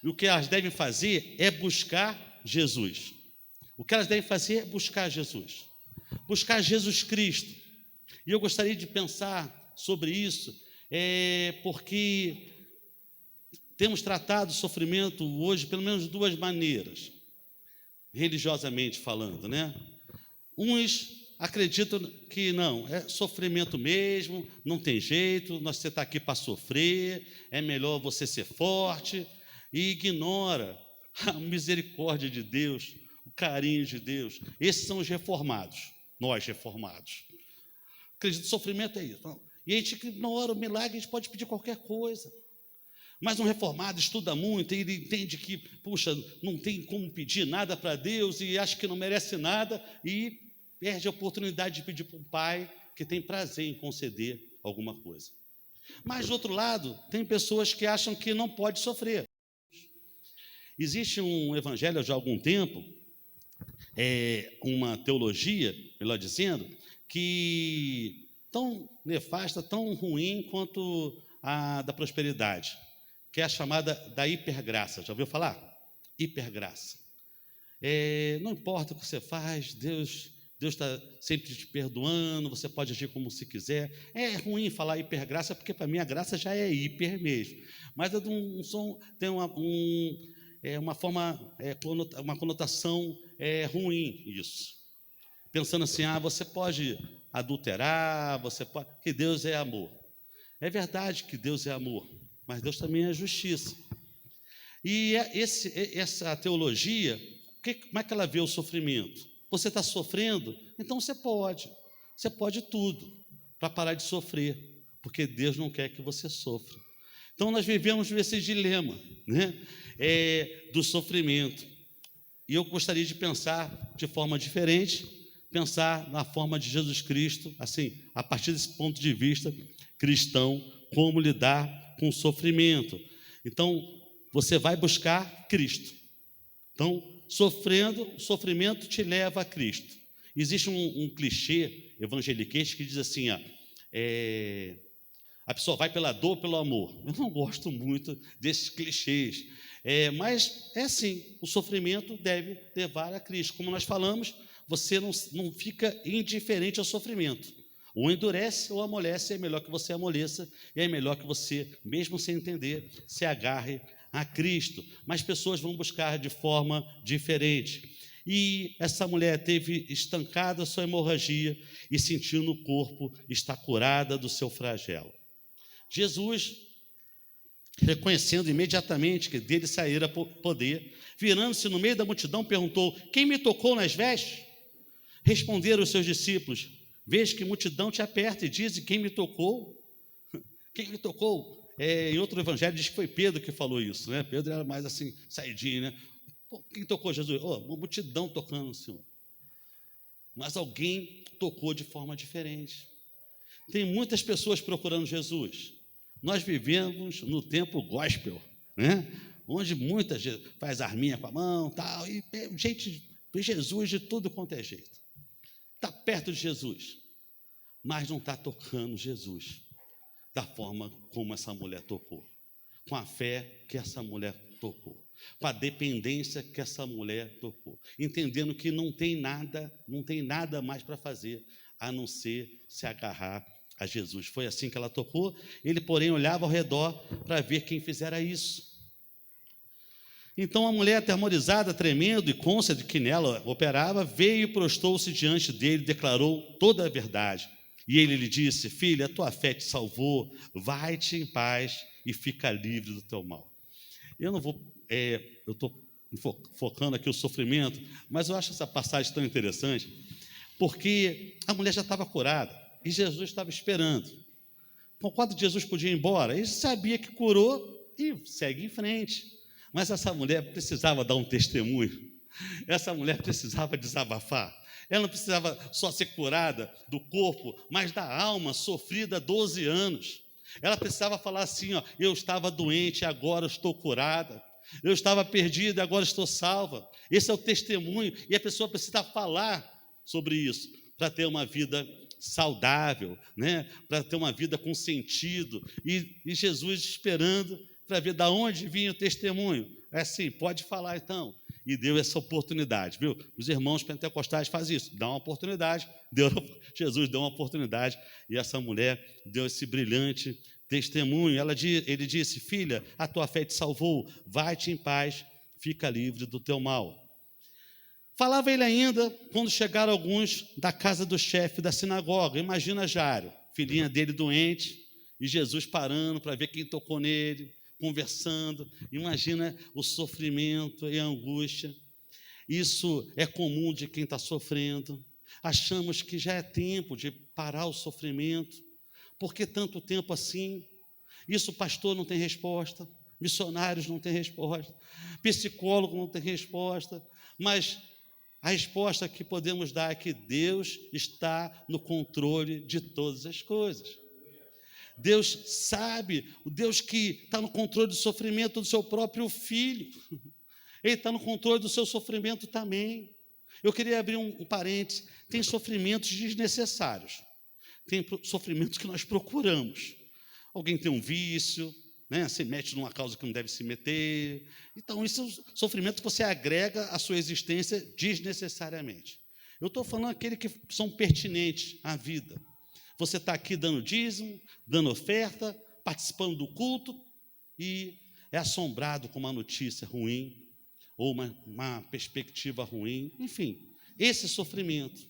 E o que elas devem fazer é buscar Jesus. O que elas devem fazer é buscar Jesus. Buscar Jesus Cristo. E eu gostaria de pensar sobre isso, porque temos tratado o sofrimento hoje, pelo menos de duas maneiras, religiosamente falando, né? Uns acreditam que não, é sofrimento mesmo, não tem jeito, você está aqui para sofrer, é melhor você ser forte, e ignora a misericórdia de Deus, o carinho de Deus. Esses são os reformados, nós reformados. Acredito que sofrimento é isso. E a gente ignora o milagre, a gente pode pedir qualquer coisa. Mas um reformado estuda muito, e ele entende que, puxa, não tem como pedir nada para Deus, e acha que não merece nada, e perde a oportunidade de pedir para um pai que tem prazer em conceder alguma coisa. Mas, do outro lado, tem pessoas que acham que não pode sofrer. Existe um evangelho já há algum tempo, uma teologia, melhor dizendo, que tão nefasta, tão ruim quanto a da prosperidade, que é a chamada da hipergraça. Já ouviu falar? Hipergraça. Não importa o que você faz, Deus está sempre te perdoando, você pode agir como se quiser. É ruim falar hipergraça, porque para mim a graça já é hiper mesmo. Mas tem uma forma, uma conotação ruim isso. Pensando assim, você pode adulterar, que Deus é amor. É verdade que Deus é amor, mas Deus também é justiça. E essa teologia, como é que ela vê o sofrimento? Você está sofrendo? Então você pode tudo para parar de sofrer, porque Deus não quer que você sofra. Então nós vivemos esse dilema, né? Do sofrimento. E eu gostaria de pensar de forma diferente, pensar na forma de Jesus Cristo, assim, a partir desse ponto de vista cristão, como lidar com o sofrimento. Então, você vai buscar Cristo. Então, sofrimento te leva a Cristo. Existe um clichê evangeliquez que diz assim, a pessoa vai pela dor, pelo amor. Eu não gosto muito desses clichês. Mas é assim, o sofrimento deve levar a Cristo. Como nós falamos, você não fica indiferente ao sofrimento. Ou endurece ou amolece, é melhor que você amoleça, e é melhor que você, mesmo sem entender, se agarre a Cristo. Mas pessoas vão buscar de forma diferente. E essa mulher teve estancada a sua hemorragia e sentiu no corpo estar curada do seu flagelo. Jesus, reconhecendo imediatamente que dele saíra poder, virando-se no meio da multidão, perguntou: quem me tocou nas vestes? Responderam os seus discípulos: vejo que multidão te aperta e diz: quem me tocou? Quem me tocou? em outro evangelho diz que foi Pedro que falou isso, né? Pedro era mais assim, saidinho, né? Pô, quem tocou Jesus? Uma multidão tocando no Senhor. Mas alguém tocou de forma diferente. Tem muitas pessoas procurando Jesus. Nós vivemos no tempo gospel, né? Onde muita gente faz arminha com a mão, tal, e gente vê Jesus de tudo quanto é jeito. Está perto de Jesus, mas não está tocando Jesus da forma como essa mulher tocou, com a fé que essa mulher tocou, com a dependência que essa mulher tocou, entendendo que não tem nada mais para fazer a não ser se agarrar a Jesus. Foi assim que ela tocou. Ele, porém, olhava ao redor para ver quem fizera isso. Então a mulher, atemorizada, tremendo e cônscia de que nela operava, veio e prostou-se diante dele, declarou toda a verdade. E ele lhe disse: filha, a tua fé te salvou, vai-te em paz e fica livre do teu mal. Eu estou focando aqui o sofrimento, mas eu acho essa passagem tão interessante, porque a mulher já estava curada e Jesus estava esperando. Quando Jesus podia ir embora, ele sabia que curou e segue em frente. Mas essa mulher precisava dar um testemunho, essa mulher precisava desabafar. Ela não precisava só ser curada do corpo, mas da alma, sofrida há 12 anos. Ela precisava falar assim: eu estava doente, agora estou curada. Eu estava perdida, agora estou salva. Esse é o testemunho, e a pessoa precisa falar sobre isso, para ter uma vida saudável, né? Para ter uma vida com sentido. E Jesus esperando para ver de onde vinha o testemunho. É assim, pode falar então. E deu essa oportunidade, viu? Os irmãos pentecostais fazem isso, dá uma oportunidade. Jesus deu uma oportunidade e essa mulher deu esse brilhante testemunho. Ele disse: filha, a tua fé te salvou, vai-te em paz, fica livre do teu mal. Falava ele ainda quando chegaram alguns da casa do chefe da sinagoga. Imagina Jairo, filhinha dele doente, e Jesus parando para ver quem tocou nele, conversando. Imagina o sofrimento e a angústia. Isso é comum de quem está sofrendo. Achamos que já é tempo de parar o sofrimento. Por que tanto tempo assim? Isso pastor não tem resposta, missionários não têm resposta, psicólogo não tem resposta, mas a resposta que podemos dar é que Deus está no controle de todas as coisas. Deus sabe, o Deus que está no controle do sofrimento do seu próprio filho, Ele está no controle do seu sofrimento também. Eu queria abrir um parênteses: tem sofrimentos desnecessários, tem sofrimentos que nós procuramos. Alguém tem um vício, né? Se mete numa causa que não deve se meter. Então, isso é um sofrimento que você agrega à sua existência desnecessariamente. Eu estou falando aqueles que são pertinentes à vida. Você está aqui dando dízimo, dando oferta, participando do culto e é assombrado com uma notícia ruim ou uma perspectiva ruim. Enfim, esse sofrimento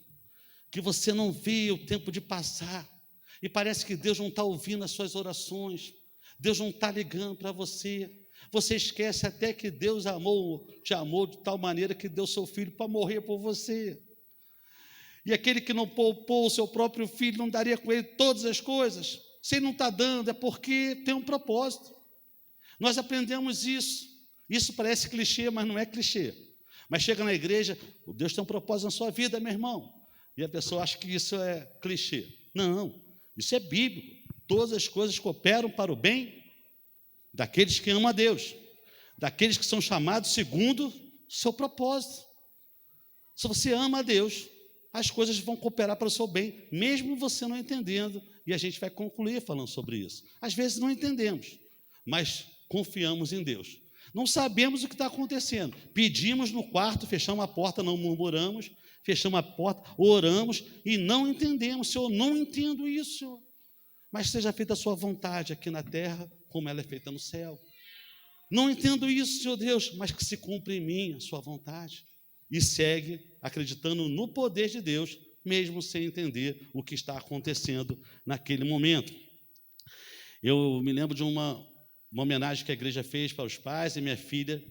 que você não vê o tempo de passar e parece que Deus não está ouvindo as suas orações, Deus não está ligando para você. Você esquece até que Deus te amou de tal maneira que deu seu filho para morrer por você. E aquele que não poupou o seu próprio filho, não daria com ele todas as coisas? Se ele não está dando, é porque tem um propósito. Nós aprendemos isso. Isso parece clichê, mas não é clichê. Mas chega na igreja: Deus tem um propósito na sua vida, meu irmão. E a pessoa acha que isso é clichê. Não, isso é bíblico. Todas as coisas cooperam para o bem daqueles que amam a Deus, daqueles que são chamados segundo o seu propósito. Se você ama a Deus, as coisas vão cooperar para o seu bem, mesmo você não entendendo, e a gente vai concluir falando sobre isso. Às vezes não entendemos, mas confiamos em Deus. Não sabemos o que está acontecendo. Pedimos no quarto, fechamos a porta, não murmuramos, fechamos a porta, oramos e não entendemos. Senhor, não entendo isso, Senhor. Mas seja feita a sua vontade aqui na terra, como ela é feita no céu. Não entendo isso, Senhor Deus, mas que se cumpra em mim a sua vontade. E segue acreditando no poder de Deus, mesmo sem entender o que está acontecendo naquele momento. Eu me lembro de uma homenagem que a igreja fez para os pais, e minha filha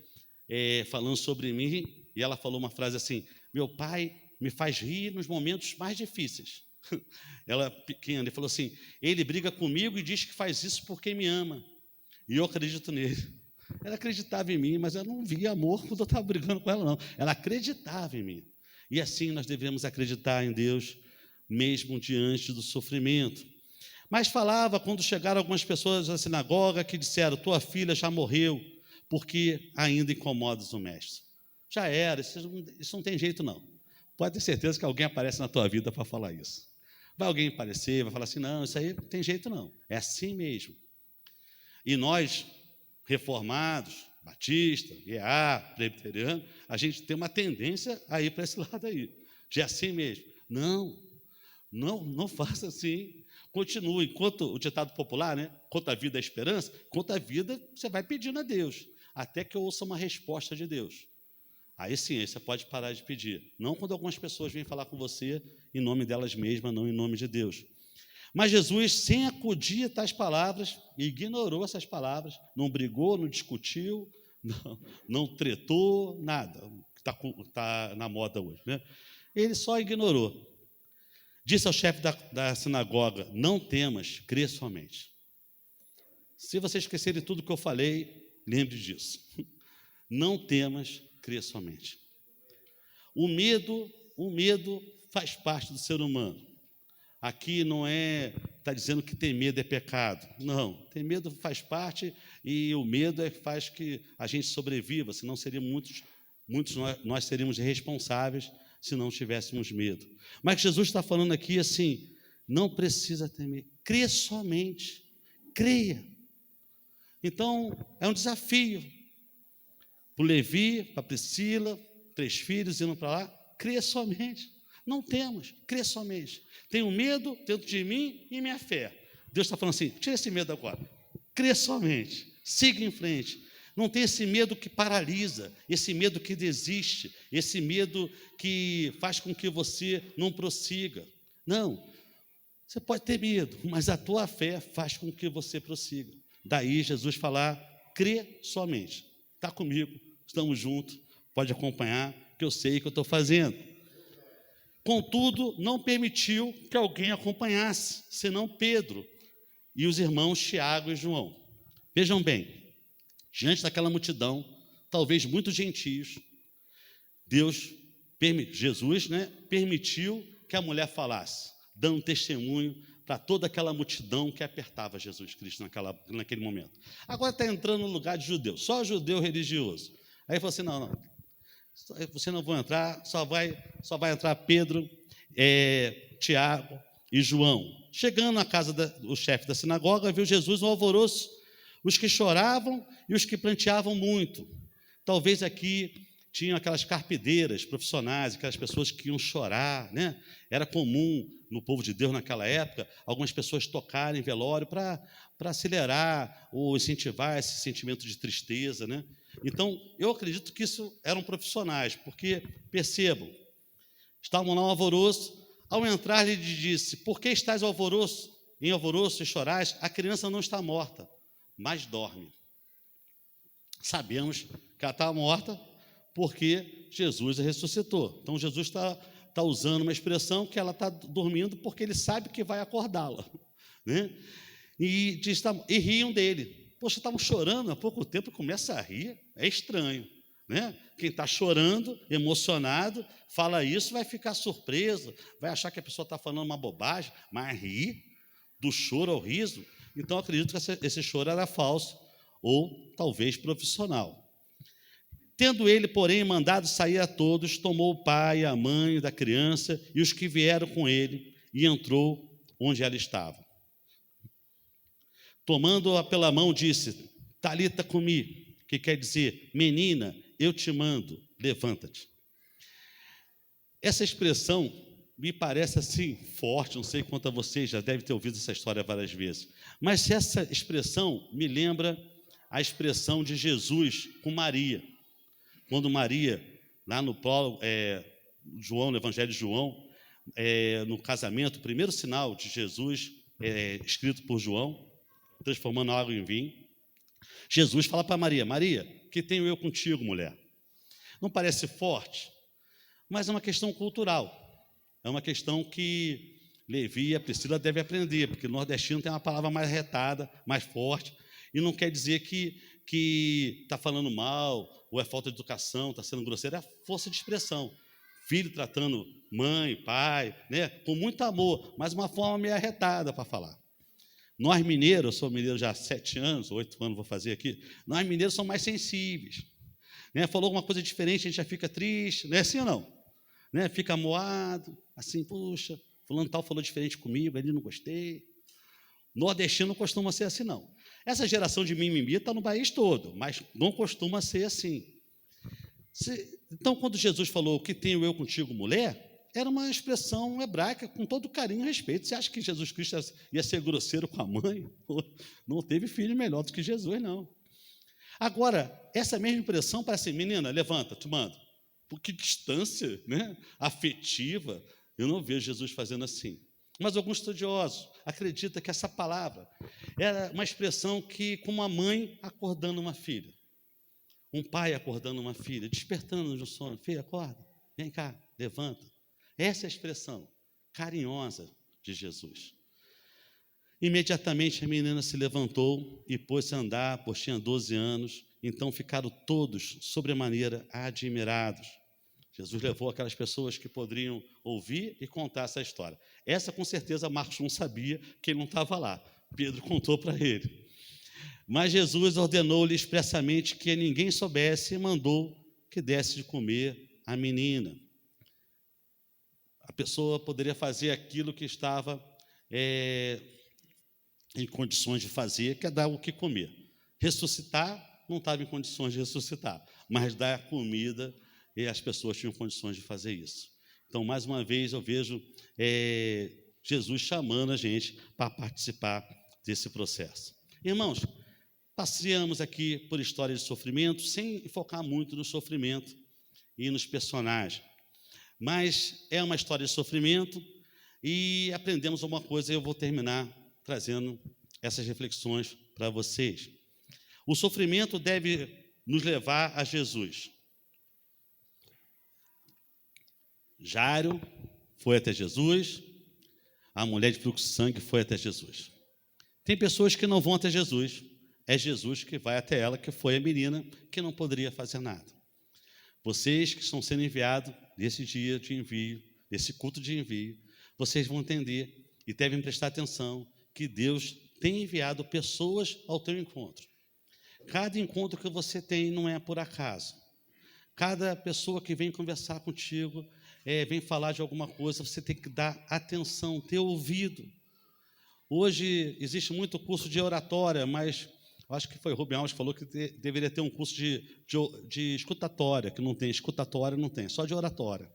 falando sobre mim, e ela falou uma frase assim: meu pai me faz rir nos momentos mais difíceis. Ela pequena, ele falou assim: ele briga comigo e diz que faz isso porque me ama, E eu acredito nele. Ela acreditava em mim, mas eu não via amor quando eu estava brigando com ela, não. Ela acreditava em mim. E assim nós devemos acreditar em Deus, mesmo diante do sofrimento. Mas falava, quando chegaram algumas pessoas à sinagoga, que disseram, tua filha já morreu, porque ainda incomodas o mestre. Já era, isso não tem jeito, não. Pode ter certeza que alguém aparece na tua vida para falar isso. Vai alguém aparecer, vai falar assim, não, isso aí não tem jeito, não. É assim mesmo. E nós, reformados, batista, EA, presbiteriano, a gente tem uma tendência a ir para esse lado aí. De assim mesmo. Não faça assim. Continue. Enquanto o ditado popular, né? Enquanto a vida é esperança, enquanto a vida você vai pedindo a Deus, até que eu ouça uma resposta de Deus. Aí sim, você pode parar de pedir. Não quando algumas pessoas vêm falar com você em nome delas mesmas, não em nome de Deus. Mas Jesus, sem acudir a tais palavras, ignorou essas palavras, não brigou, não discutiu, não tretou, nada, que está na moda hoje, né? Ele só ignorou. Disse ao chefe da sinagoga, não temas, crê somente. Se você esquecer de tudo que eu falei, lembre disso. Não temas, crê somente. O medo faz parte do ser humano. Aqui não está dizendo que ter medo é pecado. Não, ter medo faz parte e o medo faz que a gente sobreviva, senão muitos nós seríamos irresponsáveis se não tivéssemos medo. Mas Jesus está falando aqui assim, não precisa temer, crê somente, creia. Então, é um desafio para o Levi, para a Priscila, 3 filhos indo para lá, crê somente. Não temos, crê somente. Tenho medo dentro de mim e minha fé. Deus está falando assim, tira esse medo agora. Crê somente, siga em frente. Não tem esse medo que paralisa, esse medo que desiste, esse medo que faz com que você não prossiga. Não, você pode ter medo, mas a tua fé faz com que você prossiga. Daí Jesus falar, crê somente. Está comigo, estamos juntos, pode acompanhar, que eu sei o que eu estou fazendo. Contudo, não permitiu que alguém acompanhasse, senão Pedro e os irmãos Tiago e João. Vejam bem, diante daquela multidão, talvez muitos gentios, Jesus, permitiu que a mulher falasse, dando testemunho para toda aquela multidão que apertava Jesus Cristo naquele momento. Agora está entrando no lugar de judeu, só judeu religioso. Aí falou assim, não, você não vai entrar, só vai entrar Pedro, Tiago e João. Chegando na casa do chefe da sinagoga, viu Jesus um alvoroço, os que choravam e os que pranteavam muito. Talvez aqui tinham aquelas carpideiras profissionais, aquelas pessoas que iam chorar, né? Era comum no povo de Deus naquela época, algumas pessoas tocarem velório para acelerar ou incentivar esse sentimento de tristeza, né? Então, eu acredito que isso eram profissionais, porque, percebam, estavam lá um alvoroço, ao entrar ele disse, por que estás em alvoroço e chorais? A criança não está morta, mas dorme. Sabemos que ela está morta porque Jesus a ressuscitou. Então, Jesus está usando uma expressão que ela está dormindo porque ele sabe que vai acordá-la, né? E riam dele. Poxa, estavam chorando há pouco tempo e começa a rir, é estranho, né? Quem está chorando, emocionado, fala isso, vai ficar surpreso, vai achar que a pessoa está falando uma bobagem, mas rir, do choro ao riso, então acredito que esse choro era falso, ou talvez profissional. Tendo ele, porém, mandado sair a todos, tomou o pai, a mãe da criança e os que vieram com ele, e entrou onde ela estava. Tomando-a pela mão, disse, Talita cumi, que quer dizer, menina, eu te mando, levanta-te. Essa expressão me parece assim forte, não sei quanto a vocês, já devem ter ouvido essa história várias vezes, mas essa expressão me lembra a expressão de Jesus com Maria. Quando Maria, lá no João, no Evangelho de João, no casamento, o primeiro sinal de Jesus, escrito por João, transformando água em vinho, Jesus fala para Maria, Maria, que tenho eu contigo, mulher? Não parece forte, mas é uma questão cultural, é uma questão que Levi e a Priscila devem aprender, porque o nordestino tem uma palavra mais retada, mais forte, E não quer dizer que está falando mal, ou é falta de educação, está sendo grosseiro, é força de expressão. Filho tratando mãe, pai, né, com muito amor, mas uma forma meio arretada para falar. Nós mineiros, eu sou mineiro já há 7 anos, 8 anos vou fazer aqui, nós mineiros somos mais sensíveis. Né? Falou alguma coisa diferente, a gente já fica triste, não é assim ou não? Né? Fica amoado, assim, puxa, fulano tal falou diferente comigo, ali não gostei. Nordestino não costuma ser assim, não. Essa geração de mimimi está no país todo, mas não costuma ser assim. Então, quando Jesus falou, que tenho eu contigo, mulher, era uma expressão hebraica com todo carinho e respeito. Você acha que Jesus Cristo ia ser grosseiro com a mãe? Não teve filho melhor do que Jesus, não. Agora, essa mesma impressão parece, menina, levanta, te mando. Por que distância, né, afetiva, eu não vejo Jesus fazendo assim. Mas alguns estudiosos acreditam que essa palavra era uma expressão que, como uma mãe acordando uma filha, um pai acordando uma filha, despertando de um sono, filha, acorda, vem cá, levanta. Essa é a expressão carinhosa de Jesus. Imediatamente a menina se levantou e pôs-se a andar, pois tinha 12 anos. Então ficaram todos sobremaneira admirados. Jesus levou aquelas pessoas que poderiam ouvir e contar essa história. Essa, com certeza, Marcos não sabia, que ele não estava lá. Pedro contou para ele. Mas Jesus ordenou-lhe expressamente que ninguém soubesse e mandou que desse de comer à menina. A pessoa poderia fazer aquilo que estava em condições de fazer, que é dar o que comer. Ressuscitar, não estava em condições de ressuscitar, mas dar comida, e as pessoas tinham condições de fazer isso. Então, mais uma vez, eu vejo Jesus chamando a gente para participar desse processo. Irmãos, passeamos aqui por histórias de sofrimento, sem focar muito no sofrimento e nos personagens. Mas é uma história de sofrimento e aprendemos alguma coisa, e eu vou terminar trazendo essas reflexões para vocês. O sofrimento deve nos levar a Jesus. Jairo foi até Jesus, a mulher de fluxo de sangue foi até Jesus. Tem pessoas que não vão até Jesus, é Jesus que vai até ela, que foi a menina que não poderia fazer nada. Vocês que estão sendo enviados nesse dia de envio, nesse culto de envio, vocês vão entender e devem prestar atenção que Deus tem enviado pessoas ao teu encontro. Cada encontro que você tem não é por acaso. Cada pessoa que vem conversar contigo, vem falar de alguma coisa, você tem que dar atenção, ter ouvido. Hoje existe muito curso de oratória, mas acho que foi Rubem Alves que falou que deveria ter um curso de escutatória, que não tem, escutatória não tem, só de oratória.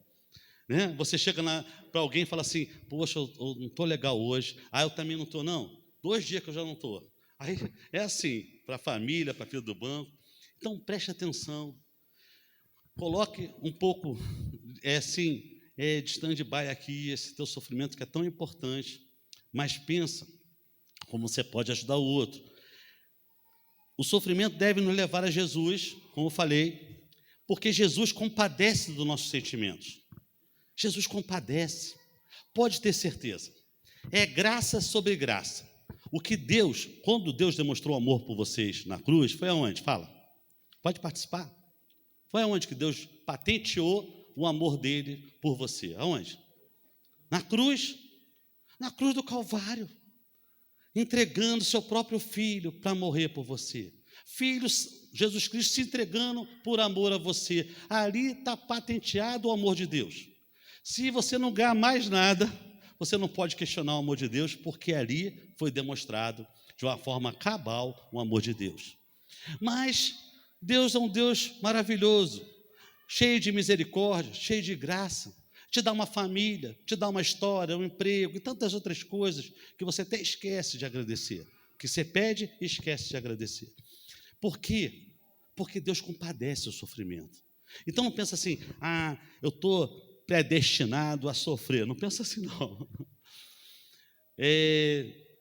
Né? Você chega para alguém e fala assim, poxa, eu não estou legal hoje, eu também não estou, não, 2 dias que eu já não estou. Aí é assim, para a família, para a filha do banco. Então, preste atenção, coloque um pouco, de stand-by aqui, esse teu sofrimento que é tão importante, mas pensa como você pode ajudar o outro. O sofrimento deve nos levar a Jesus, como eu falei, porque Jesus compadece dos nossos sentimentos. Jesus compadece, pode ter certeza. É graça sobre graça. O que Deus, quando Deus demonstrou amor por vocês na cruz, foi aonde? Fala. Pode participar. Foi aonde que Deus patenteou o amor dele por você? Aonde? Na cruz do Calvário, entregando seu próprio filho para morrer por você. Filho, Jesus Cristo se entregando por amor a você. Ali está patenteado o amor de Deus. Se você não ganhar mais nada, você não pode questionar o amor de Deus, porque ali foi demonstrado de uma forma cabal o amor de Deus. Mas Deus é um Deus maravilhoso, cheio de misericórdia, cheio de graça. Te dá uma família, te dá uma história, um emprego e tantas outras coisas que você até esquece de agradecer. Que você pede e esquece de agradecer. Por quê? Porque Deus compadece o sofrimento. Então não pensa assim, eu estou predestinado a sofrer. Não pensa assim, não.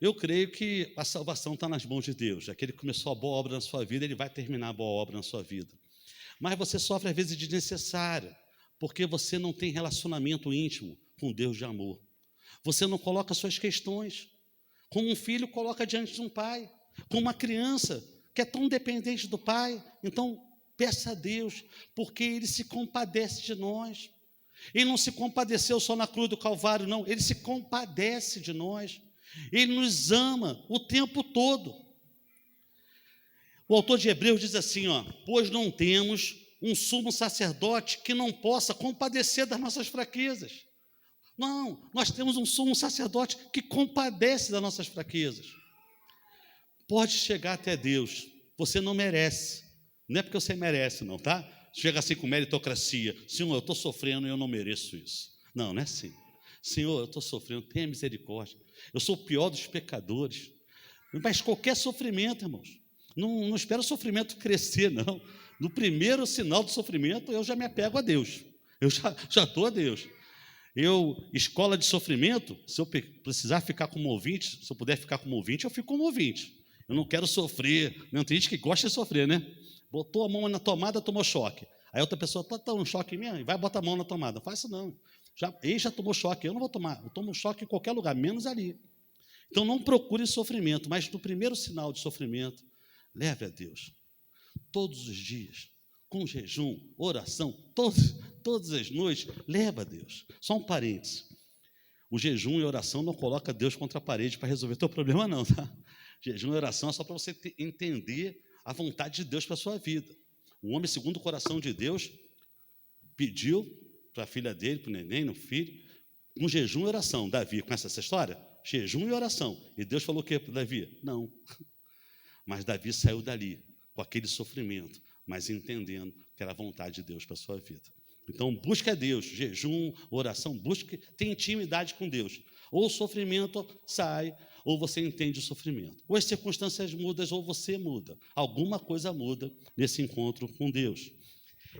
Eu creio que a salvação está nas mãos de Deus. Aquele que começou a boa obra na sua vida, ele vai terminar a boa obra na sua vida. Mas você sofre às vezes desnecessária, porque você não tem relacionamento íntimo com Deus de amor. Você não coloca suas questões, como um filho coloca diante de um pai. com uma criança que é tão dependente do pai. Então, peça a Deus, porque Ele se compadece de nós. Ele não se compadeceu só na cruz do Calvário, não. Ele se compadece de nós. Ele nos ama o tempo todo. O autor de Hebreus diz assim, pois não temos um sumo sacerdote que não possa compadecer das nossas fraquezas. Não, nós temos um sumo sacerdote que compadece das nossas fraquezas. Pode chegar até Deus, você não merece. Não é porque você merece, não, tá? Chega assim com meritocracia. Senhor, eu estou sofrendo e eu não mereço isso. Não, não é assim. Senhor, eu estou sofrendo, tenha misericórdia. Eu sou o pior dos pecadores. Mas qualquer sofrimento, irmãos, não espero o sofrimento crescer, não. No primeiro sinal do sofrimento, eu já me apego a Deus. Eu já estou a Deus. Escola de sofrimento, se eu precisar ficar como ouvinte, se eu puder ficar como ouvinte, eu fico como ouvinte. Eu não quero sofrer. Não tem gente que gosta de sofrer, né? Botou a mão na tomada, tomou choque. Aí outra pessoa, está um choque mesmo, vai botar a mão na tomada. Não faz isso não. Ele já tomou choque, eu não vou tomar. Eu tomo choque em qualquer lugar, menos ali. Então não procure sofrimento, mas no primeiro sinal de sofrimento, leve a Deus. Todos os dias, com jejum, oração, todas as noites, leva a Deus. Só um parênteses. O jejum e oração não coloca Deus contra a parede para resolver teu problema, não, tá? Jejum e oração é só para você entender a vontade de Deus para a sua vida. O homem segundo o coração de Deus pediu para a filha dele, para o neném, no filho, um jejum e oração. Davi, conhece essa história? Jejum e oração. E Deus falou o quê para Davi? Não. Mas Davi saiu dali com aquele sofrimento, mas entendendo que era a vontade de Deus para a sua vida. Então, busque a Deus, jejum, oração, busque ter intimidade com Deus. Ou o sofrimento sai, ou você entende o sofrimento. Ou as circunstâncias mudam, ou você muda. Alguma coisa muda nesse encontro com Deus.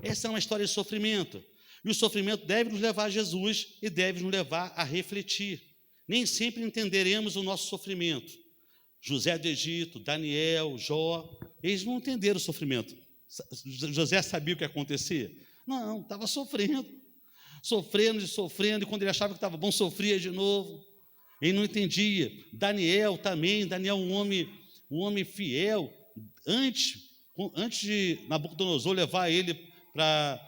Essa é uma história de sofrimento. E o sofrimento deve nos levar a Jesus e deve nos levar a refletir. Nem sempre entenderemos o nosso sofrimento. José do Egito, Daniel, Jó, eles não entenderam o sofrimento. José sabia o que ia acontecer? Não, estava sofrendo, e quando ele achava que estava bom, sofria de novo. Ele não entendia. Daniel também, um homem fiel, antes de Nabucodonosor levar ele para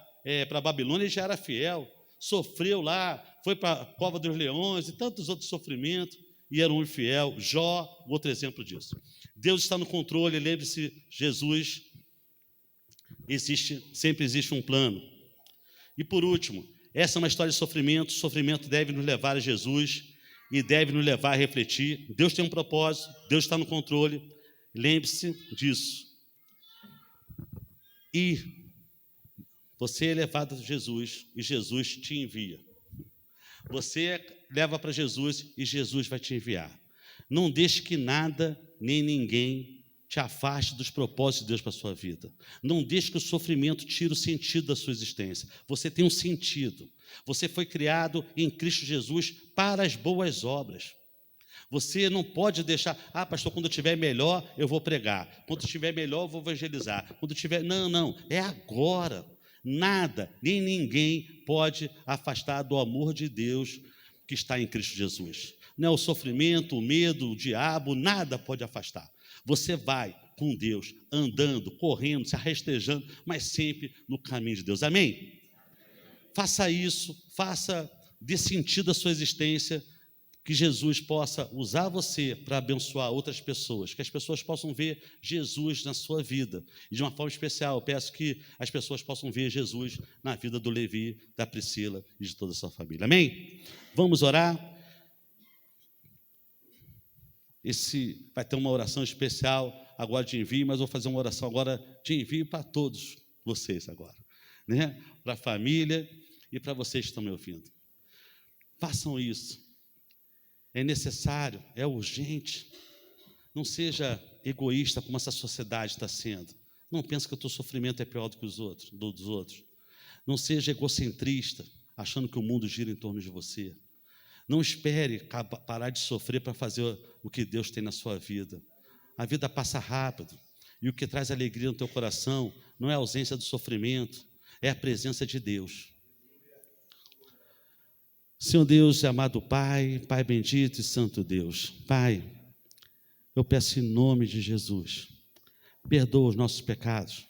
a Babilônia, ele já era fiel, sofreu lá, foi para a cova dos leões e tantos outros sofrimentos, e era um homem fiel. Jó, outro exemplo disso. Deus está no controle, lembre-se, Jesus sempre existe um plano. E por último, essa é uma história de sofrimento. O sofrimento deve nos levar a Jesus e deve nos levar a refletir. Deus tem um propósito, Deus está no controle, lembre-se disso. E você é levado a Jesus e Jesus te envia. Você leva para Jesus e Jesus vai te enviar. Não deixe que nada nem ninguém te afaste dos propósitos de Deus para a sua vida. Não deixe que o sofrimento tire o sentido da sua existência. Você tem um sentido. Você foi criado em Cristo Jesus para as boas obras. Você não pode deixar, pastor, quando eu estiver melhor, eu vou pregar. Quando eu estiver melhor, eu vou evangelizar. Quando estiver... Não, é agora. Nada, nem ninguém pode afastar do amor de Deus que está em Cristo Jesus. Não é o sofrimento, o medo, o diabo, nada pode afastar. Você vai com Deus, andando, correndo, se arrestejando, mas sempre no caminho de Deus. Amém? Faça isso, dê sentido à sua existência, que Jesus possa usar você para abençoar outras pessoas, que as pessoas possam ver Jesus na sua vida. E de uma forma especial, eu peço que as pessoas possam ver Jesus na vida do Levi, da Priscila e de toda a sua família. Amém? Vamos orar. Vai ter uma oração especial agora de envio, mas vou fazer uma oração agora de envio para todos vocês agora, né? Para a família e para vocês que estão me ouvindo. Façam isso. É necessário, é urgente. Não seja egoísta como essa sociedade está sendo. Não pense que o teu sofrimento é pior do que dos outros. Não seja egocentrista, achando que o mundo gira em torno de você. Não espere parar de sofrer para fazer o que Deus tem na sua vida. A vida passa rápido. E o que traz alegria no teu coração não é a ausência do sofrimento, é a presença de Deus. Senhor Deus, amado Pai, Pai bendito e santo Deus. Pai, eu peço em nome de Jesus, perdoa os nossos pecados,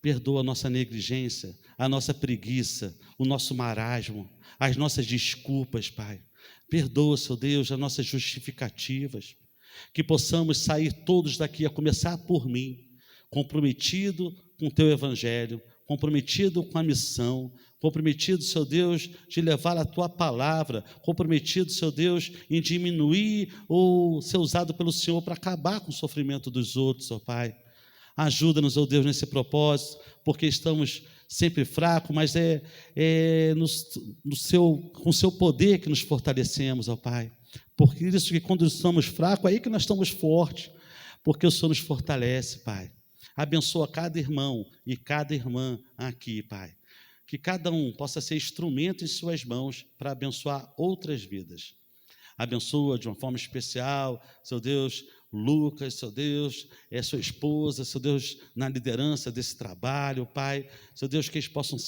perdoa a nossa negligência, a nossa preguiça, o nosso marasmo, as nossas desculpas, Pai. Perdoa, Senhor Deus, as nossas justificativas, que possamos sair todos daqui, a começar por mim, comprometido com o Teu Evangelho, comprometido com a missão, comprometido, Senhor Deus, de levar a Tua palavra, comprometido, Senhor Deus, em diminuir ou ser usado pelo Senhor para acabar com o sofrimento dos outros, ó Pai. Ajuda-nos, ó Deus, nesse propósito, porque estamos sempre fracos, mas com o Seu poder que nos fortalecemos, ó Pai. Por isso que quando estamos fracos, é aí que nós estamos fortes, porque o Senhor nos fortalece, Pai. Abençoa cada irmão e cada irmã aqui, Pai. Que cada um possa ser instrumento em suas mãos para abençoar outras vidas. Abençoa de uma forma especial, Seu Deus, Lucas, Seu Deus, sua esposa, Seu Deus, na liderança desse trabalho, Pai. Seu Deus, que eles possam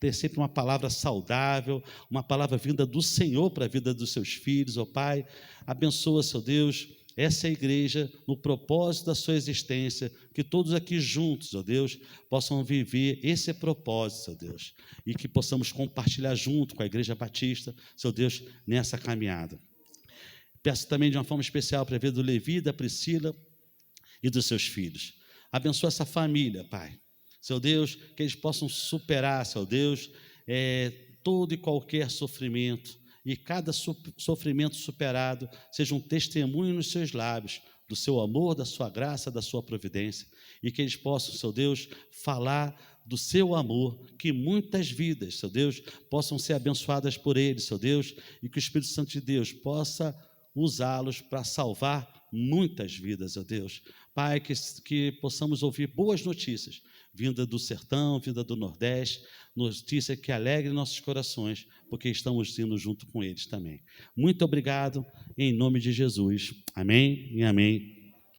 ter sempre uma palavra saudável, uma palavra vinda do Senhor para a vida dos seus filhos, ó Pai. Abençoa, Seu Deus, essa igreja no propósito da sua existência, que todos aqui juntos, ó Deus, possam viver esse propósito, Seu Deus, e que possamos compartilhar junto com a Igreja Batista, Seu Deus, nessa caminhada. Peço também de uma forma especial para a vida do Levi, da Priscila e dos seus filhos. Abençoa essa família, Pai. Seu Deus, que eles possam superar, Seu Deus, todo e qualquer sofrimento, e cada sofrimento superado seja um testemunho nos seus lábios, do seu amor, da sua graça, da sua providência, e que eles possam, Seu Deus, falar do seu amor, que muitas vidas, Seu Deus, possam ser abençoadas por eles, Seu Deus, e que o Espírito Santo de Deus possa usá-los para salvar muitas vidas, ó Deus. Pai, que possamos ouvir boas notícias, vinda do sertão, vinda do Nordeste, notícia que alegre nossos corações, porque estamos indo junto com eles também. Muito obrigado, em nome de Jesus. Amém e amém.